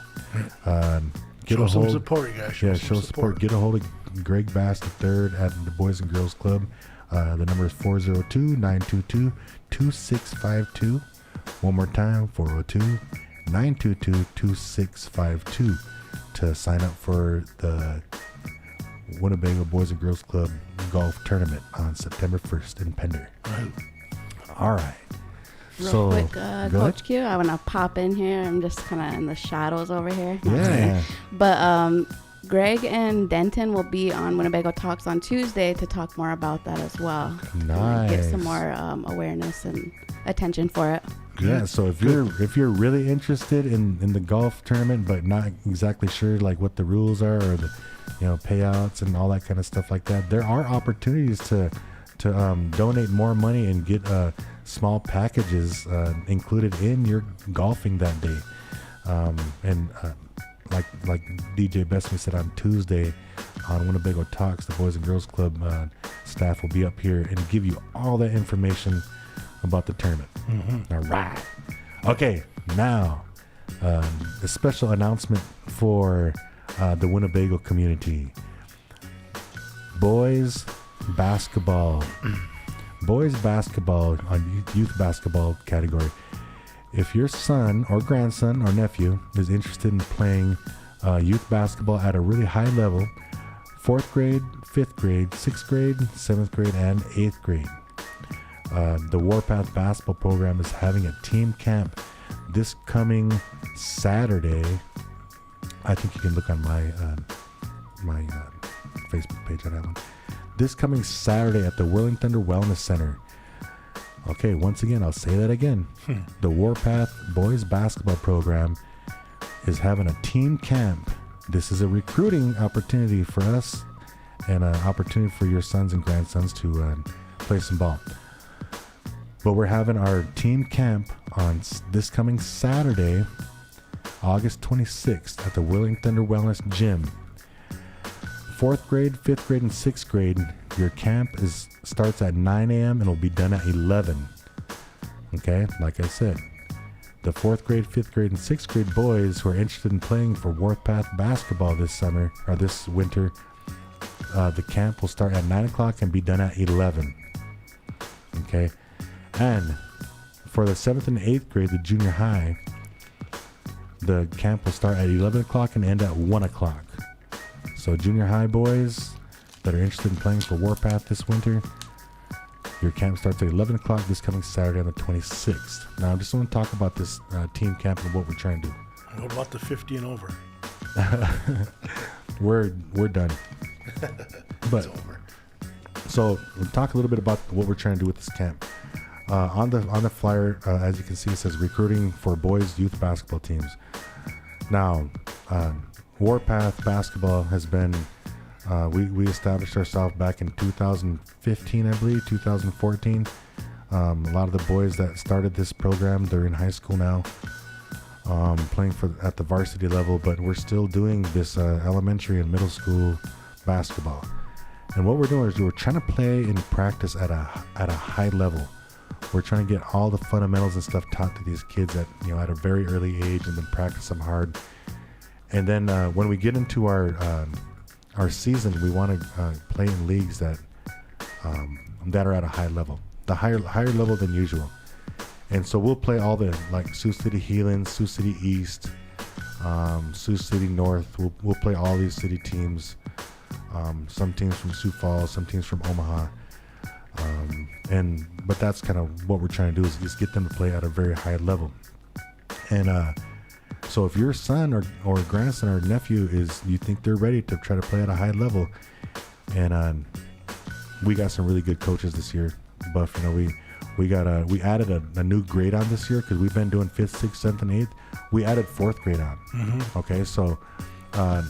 Show some support, you guys. Show support. Get a hold of Greg Bass III at the Boys and Girls Club. The number is 402-922-2652. One more time, 402-922-2652 to sign up for the Winnebago Boys and Girls Club Golf Tournament on September 1st in Pender. Right. All right. Real quick, Coach Q, I want to pop in here. I'm just kind of in the shadows over here. Yeah. But Greg and Denton will be on Winnebago Talks on Tuesday to talk more about that as well. Nice. Get some more awareness and attention for it. Yeah, so if you're really interested in the golf tournament but not exactly sure like what the rules are or the payouts and all that kind of stuff like that, there are opportunities to donate more money and get small packages included in your golfing that day. Like DJ Besme said on Tuesday on Winnebago Talks, the Boys and Girls Club staff will be up here and give you all that information about the tournament. Mm-hmm. All right. Okay, now a special announcement for the Winnebago community. Boys basketball on youth basketball category. If your son or grandson or nephew is interested in playing youth basketball at a really high level, 4th grade, 5th grade, 6th grade, 7th grade, and 8th grade, the Warpath basketball program is having a team camp this coming Saturday. I think you can look on my Facebook page on that one. This coming Saturday at the Whirling Thunder Wellness Center. Okay, once again, I'll say that again. The Warpath Boys Basketball Program is having a team camp. This is a recruiting opportunity for us and an opportunity for your sons and grandsons to play some ball. But we're having our team camp on this coming Saturday, August 26th at the Whirling Thunder Wellness Gym. 4th grade, 5th grade, and 6th grade, your camp starts at 9 a.m. and will be done at 11. Okay, like I said, the 4th grade, 5th grade, and 6th grade boys who are interested in playing for Warpath basketball this summer or this winter, the camp will start at 9 o'clock and be done at 11. Okay, and for the 7th and 8th grade, the junior high, the camp will start at 11 o'clock and end at 1 o'clock. So junior high boys that are interested in playing for Warpath this winter, your camp starts at 11 o'clock this coming Saturday on the 26th. Now, I just want to talk about this team camp and what we're trying to do. What about the 50 and over? We're done. But It's over. so we'll talk a little bit about what we're trying to do with this camp. On the flyer, as you can see, it says recruiting for boys youth basketball teams. Now, Warpath basketball has been, we established ourselves back in 2015, I believe, 2014. A lot of the boys that started this program, they're in high school now, playing at the varsity level, but we're still doing this elementary and middle school basketball. And what we're doing is we're trying to play and practice at a high level. We're trying to get all the fundamentals and stuff taught to these kids at a very early age, and then practice them hard. And then when we get into our season, we want to play in leagues that are at a high level, the higher level than usual. And so we'll play all the like Sioux City Heelan, Sioux City East, Sioux City North. We'll play all these city teams. Some teams from Sioux Falls, some teams from Omaha. But that's kind of what we're trying to do is get them to play at a very high level. And So if your son or grandson or nephew you think they're ready to try to play at a high level, and we got some really good coaches this year. Buff, we added a new grade on this year because we've been doing 5th, 6th, 7th, and 8th. We added 4th grade on. Mm-hmm. Okay, so at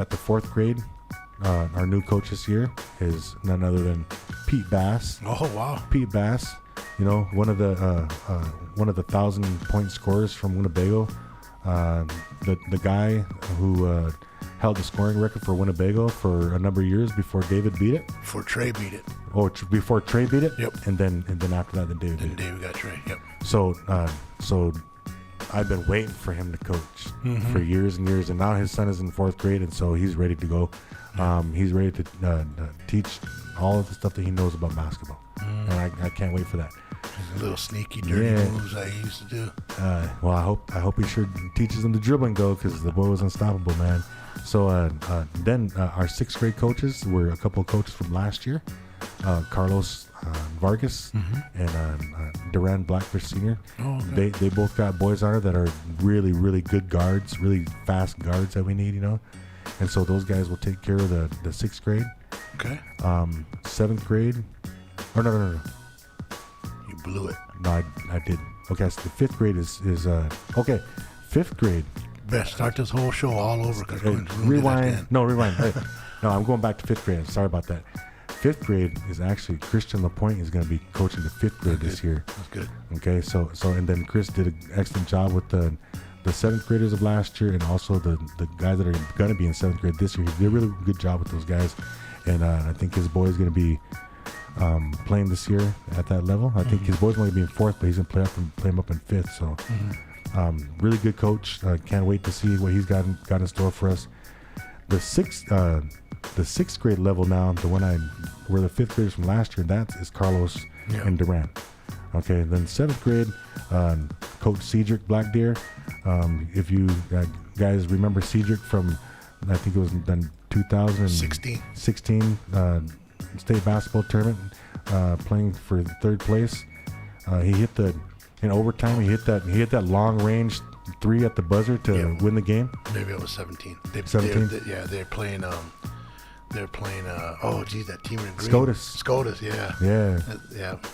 the 4th grade, our new coach this year is none other than Pete Bass. Oh wow, Pete Bass, one of the 1,000-point scorers from Winnebago. The guy who held the scoring record for Winnebago for a number of years before David beat it. Before Trey beat it. Oh, before Trey beat it. Yep. And then after that, then David. Then beat it. David got Trey. Yep. So I've been waiting for him to coach for years and years, and now his son is in 4th grade, and so he's ready to go. He's ready to teach all of the stuff that he knows about basketball, and I can't wait for that. His little sneaky, dirty moves that he used to do. Well, I hope he sure teaches him the dribbling though, because the boy was unstoppable, man. So then our 6th grade coaches were a couple of coaches from last year, Carlos Vargas and Duran Blackfish Sr. Oh, okay. They both got boys on it that are really, really good guards, really fast guards that we need, and so those guys will take care of the 6th grade. Okay. 7th grade, or no. You blew it. No, I did. Okay, so the 5th grade is okay. 5th grade. Best start this whole show all over. Rewind. No, rewind. Hey, no, I'm going back to 5th grade. Sorry about that. 5th grade is actually Christian LaPointe is going to be coaching the 5th grade this year. That's good. Okay, so and then Chris did an excellent job with the 7th graders of last year, and also the guys that are going to be in 7th grade this year. He did a really good job with those guys, and I think his boy is going to be playing this year at that level. I think his boy's going to be in 4th, but he's going to play him up in 5th. So really good coach. Can't wait to see what he's got in store for us. The 6th grade level now, the one where the 5th graders from last year, that is Carlos and Duran. Okay, then 7th grade, Coach Cedric Blackdeer. If you guys remember Cedric from, I think it was in 2016 state basketball tournament, playing for 3rd place. He hit in overtime. He hit that long range 3 at the buzzer to win the game. Maybe it was 17. 17. They're playing. They're playing. That team in green. SCOTUS. Yeah.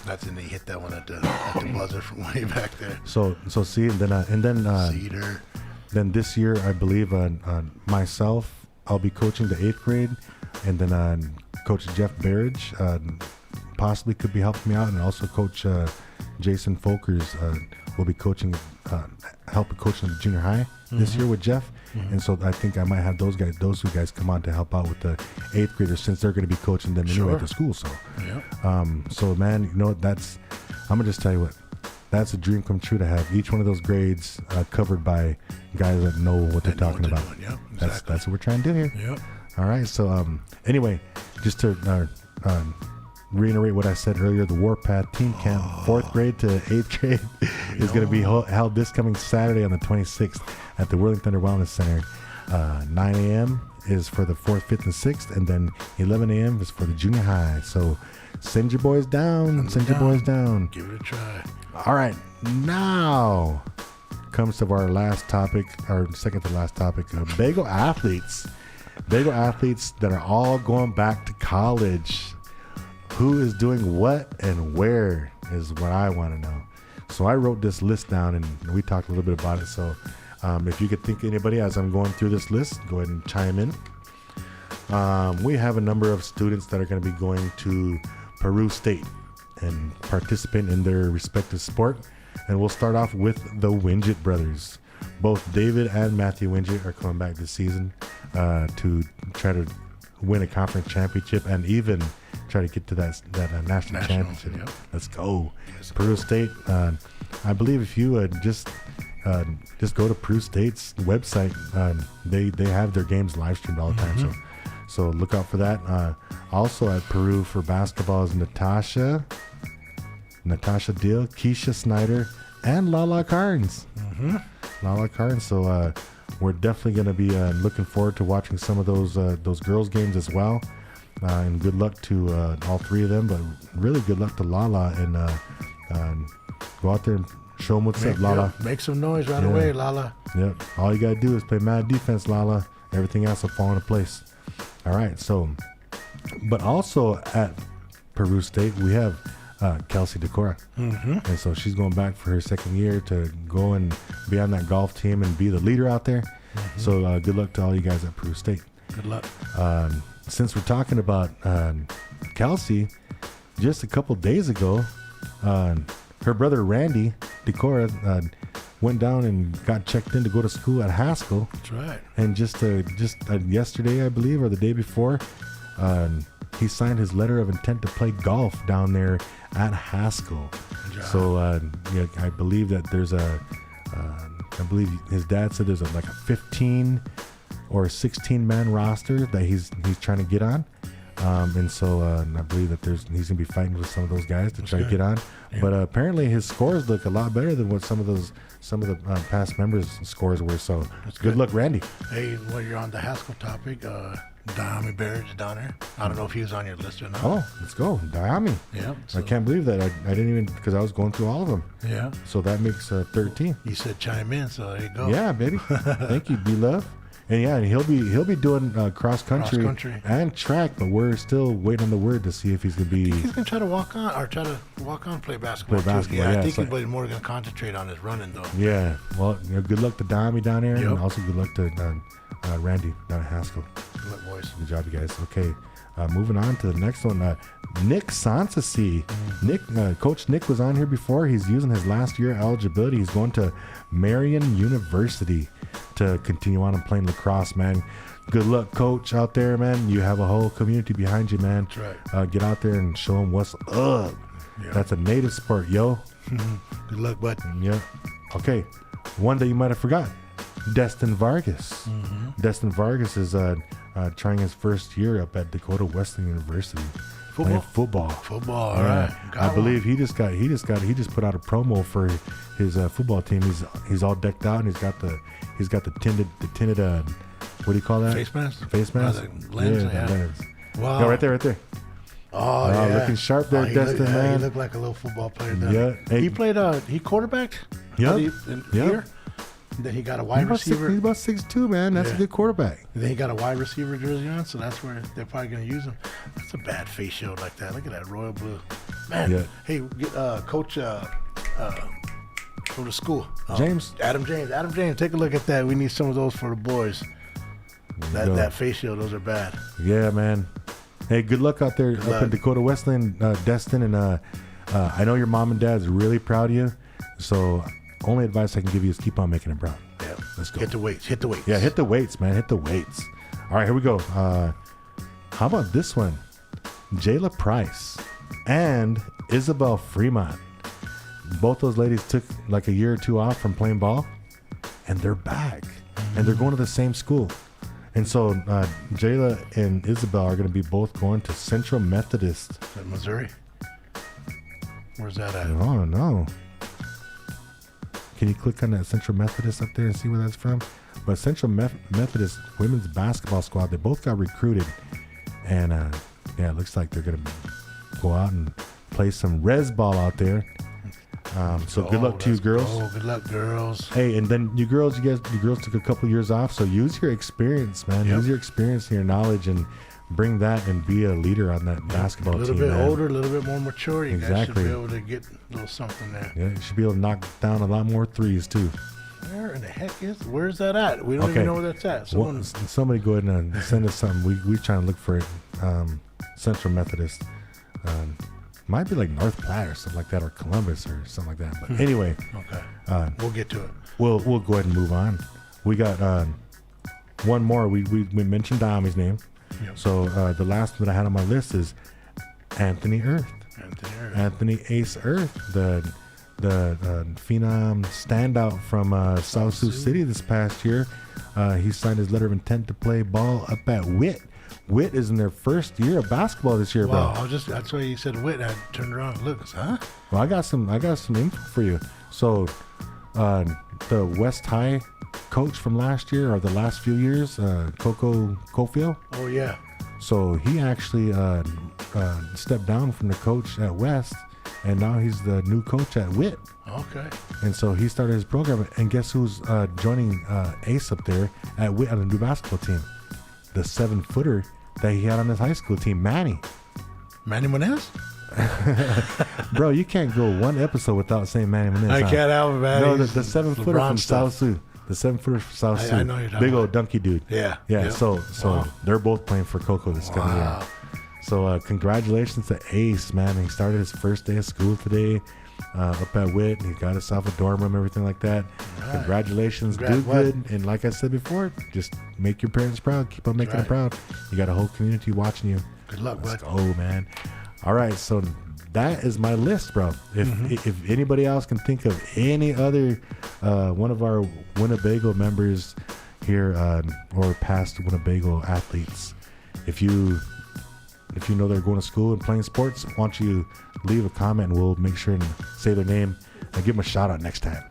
That's and they hit that one at the buzzer from way back there. So see, and then Cedar. Then this year, I believe myself, I'll be coaching the 8th grade, and then Coach Jeff Barrage possibly could be helping me out, and also Coach Jason Folkers will be coaching, helping coaching the junior high this year with Jeff. And so I think I might have those two guys come on to help out with the 8th graders, since they're going to be coaching them anyway at the school. So, so man, I'm gonna just tell you what, that's a dream come true to have each one of those grades covered by guys that know what they're talking about. Yep, exactly. That's what we're trying to do here. Yep. All right. So anyway, just to reiterate what I said earlier, the Warpath Team Camp, 4th grade to 8th grade, is going to be held this coming Saturday on the 26th at the Whirling Thunder Wellness Center. 9 a.m. is for the 4th, 5th, and 6th, and then 11 a.m. is for the junior high. So send your boys down. Send your boys down. Give it a try. All right. Now comes to our last topic, our second to last topic, Bagel athletes. Bagel athletes that are all going back to college. Who is doing what and where is what I want to know. So I wrote this list down, and we talked a little bit about it. So if you could think of anybody as I'm going through this list, go ahead and chime in. We have a number of students that are going to be going to Peru State and participate in their respective sport. And we'll start off with the Wingett brothers. Both David and Matthew Wingett are coming back this season to try to win a conference championship and even try to get to that national championship. Yep. Let's go. Peru State. I believe if you just go to Peru State's website, they have their games live streamed all the time. So look out for that. Also at Peru for basketball is Natasha Deal, Keisha Snyder, and Lala Carnes. Lala Carnes. So we're definitely going to be looking forward to watching some of those girls games as well. And good luck to all three of them, but really good luck to Lala, and go out there and Show them what's up, Lala. Make some noise right away, Lala. Yep. All you got to do is play mad defense, Lala. Everything else will fall into place. All right. So, but also at Peru State, we have Kelsey Decora. And so she's going back for her second year to go and be on that golf team and be the leader out there. So good luck to all you guys at Peru State. Good luck. Since we're talking about Kelsey, just a couple days ago, her brother Randy Decora went down and got checked in to go to school at Haskell. That's right. And just yesterday, I believe, or the day before, he signed his letter of intent to play golf down there at Haskell. So I believe that there's I believe his dad said there's like a 15 or 16 man roster that he's trying to get on. And so I believe that he's gonna be fighting with some of those guys to try to get on. Yeah. But apparently his scores look a lot better than what some of the past members' scores were. So good luck, Randy. Hey, while you're on the Haskell topic, Diami Barrage down there. I don't know if he was on your list or not. Oh, let's go, Diami. Yeah. So I can't believe that. I didn't even, because I was going through all of them. Yeah. So that makes 13. You said chime in, so there you go. Yeah, baby. Thank you, B-Love. And yeah, and he'll be doing cross country and track, but we're still waiting on the word to see if he's gonna be. He's gonna try to walk on, play basketball. I think he's more gonna concentrate on his running though. Yeah. Well, good luck to Dami down there, and also good luck to Randy down at Haskell. Good luck, boys. Good job, you guys. Okay, moving on to the next one. Nick Sansasi. Coach Nick was on here before. He's using his last year eligibility. He's going to Marion University to continue on and playing lacrosse, man. Good luck, coach, out there, man. You have a whole community behind you, man. That's right. Get out there and show them what's up. Yeah. That's a native sport, yo. Good luck, bud. Yeah. Okay. One that you might have forgot. Destin Vargas. Destin Vargas is trying his first year up at Dakota Wesleyan University. Football. All right. I believe he just put out a promo for his football team. He's all decked out and he's got the tinted what do you call that? Face mask. Lens. Lens. Wow. No, right there. Oh, yeah. Looking sharp there, Destin, man. He looked like a little football player. There. Yeah. Hey. He played. He quarterbacked. Yep. Here. Then he got a wide receiver. He's about 6'2", man. That's a good quarterback. And then he got a wide receiver jersey on, so that's where they're probably going to use him. That's a bad face shield like that. Look at that royal blue. Man, hey, Coach from the school. James. Adam James, take a look at that. We need some of those for the boys. That face shield, those are bad. Yeah, man. Hey, good luck out there up in Dakota Wesleyan, Destin. And I know your mom and dad's really proud of you, so only advice I can give you is keep on making them proud. Yeah. Let's go. Hit the weights. Yeah, hit the weights, man. Hit the weights. All right, here we go. How about this one? Jayla Price and Isabel Fremont. Both those ladies took like a year or two off from playing ball, and they're back. And they're going to the same school. And so Jayla and Isabel are going to be both going to Central Methodist. Is that Missouri? Where's that at? I don't know. Can you click on that Central Methodist up there and see where that's from? But Central Methodist women's basketball squad, they both got recruited. And it looks like they're going to go out and play some res ball out there. So good luck to you girls. Oh, good luck, girls. Hey, and then you girls took a couple years off, so use your experience, man. Use your experience and your knowledge and bring that and be a leader on that basketball team. A little bit man. older, a little bit more mature. You guys should be able to get a little something there. Yeah, you should be able to knock down a lot more threes too. Where in the heck where's that at? We don't even know where that's at. Somebody go ahead and send us something. We trying to look for it. Central Methodist. Might be like North Platte or something like that, or Columbus or something like that. But anyway, okay, we'll get to it. We'll go ahead and move on. We got one more. We mentioned Dami's name. Yep. So the last one that I had on my list is Anthony Earth. Anthony Ace Earth, the phenom standout from South Sioux City this past year. He signed his letter of intent to play ball up at Witt. Witt is in their first year of basketball this year, bro. That's why you said Witt. I turned around and looked. Huh? Well, I got some info for you. So, the West High coach from last year or the last few years, Coco Cofield. Oh yeah. So he actually stepped down from the coach at West and now he's the new coach at WIT. Okay. And so he started his program, and guess who's joining Ace up there at WIT on the new basketball team? The 7-footer that he had on his high school team, Manny. Manny Menez? Bro, you can't go one episode without saying Manny Menez. I can't help it, man. No, the He's 7-footer LeBron from stuff. South Sioux. The 7-footer from South Sioux. I know you're talking Big about. old donkey dude. Yeah. Yeah, Yep. so Wow. they're both playing for Coco this coming year. Wow. So congratulations to Ace, man. He started his first day of school today up at WIT. He got himself a dorm room, everything like that. Right. Congratulations. Congrats, Do good. And like I said before, just make your parents proud. Keep on making them right. proud. You got a whole community watching you. Good luck, Let's bud. go, man. All right, so that is my list, bro. If anybody else can think of any other one of our Winnebago members here or past Winnebago athletes, if you know they're going to school and playing sports, why don't you leave a comment and we'll make sure and say their name and give them a shout out next time.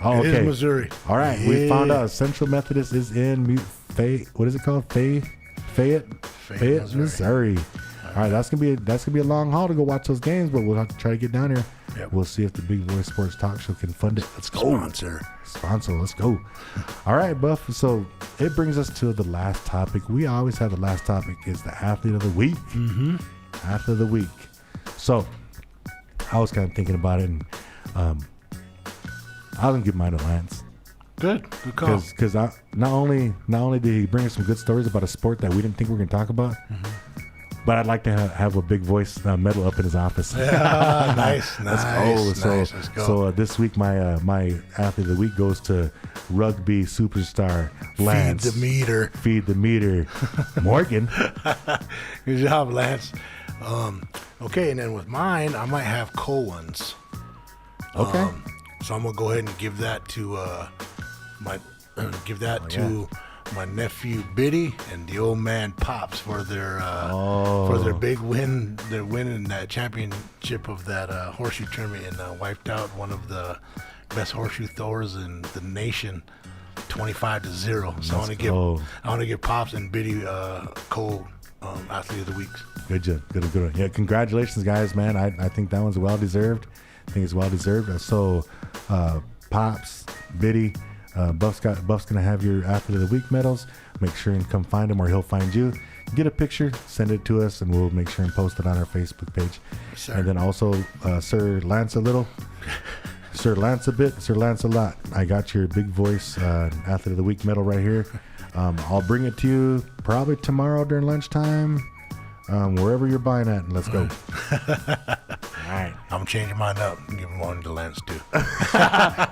Oh, It is okay. Missouri. All right, we Yeah. found out Central Methodist is in what is it called? Fayette, Missouri. Missouri. All right, that's gonna be a long haul to go watch those games, but we'll have to try to get down here. Yep. We'll see if the Big Boy Sports Talk Show can fund it. Let's go. Sponsor. Let's go. All right, Buff. So it brings us to the last topic. We always have the last topic is the athlete of the week. Mm-hmm. Athlete of the week. So I was kind of thinking about it, and I was gonna give mine to Lance. Good call. Because not only did he bring us some good stories about a sport that we didn't think we were going to talk about, but I'd like to have a big voice medal up in his office. Yeah, nice. Let's go. Let's go. So this week my athlete of the week goes to rugby superstar Lance. Feed the meter. Morgan. Good job, Lance. Okay, and then with mine, I might have Cohen's. Okay. So I'm gonna go ahead and give that to my nephew Biddy and the old man Pops for their big win. They're winning that championship of that horseshoe tournament and wiped out one of the best horseshoe throwers in the nation, 25-0. So I want to give Pops and Biddy Cole athlete of the week. Good job. Good. Yeah, congratulations, guys, man. I think that one's well deserved. I think it's well deserved. So, Pops, Biddy, Buff's gonna have your athlete of the week medals. Make sure and come find him, or he'll find you. Get a picture, send it to us, and we'll make sure and post it on our Facebook page. Yes, sir. And then also, Sir Lance a little, Sir Lance a bit, Sir Lance a lot. I got your big voice athlete of the week medal right here. I'll bring it to you probably tomorrow during lunchtime, wherever you're buying at. Let's go. All right. I'm changing mine up and giving one to Lance too.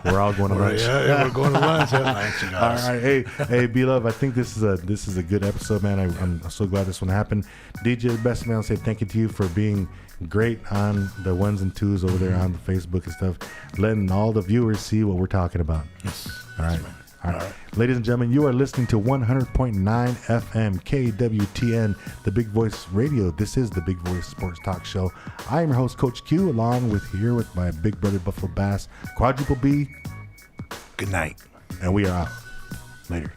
We're all going to lunch. Yeah, we're going to lunch. Thanks, you All guys. right, hey, B-Love, I think this is a good episode, man. I'm so glad this one happened. DJ the Best Man, I'll say thank you to you for being great on the ones and twos over there on the Facebook and stuff, letting all the viewers see what we're talking about. Yes. All right. Yes, man. All right. Ladies and gentlemen, you are listening to 100.9 FM KWTN, the Big Voice Radio. This is the Big Voice Sports Talk Show. I am your host, Coach Q, along with my big brother, Buffalo Bass, Quadruple B. Good night. And we are out. Later.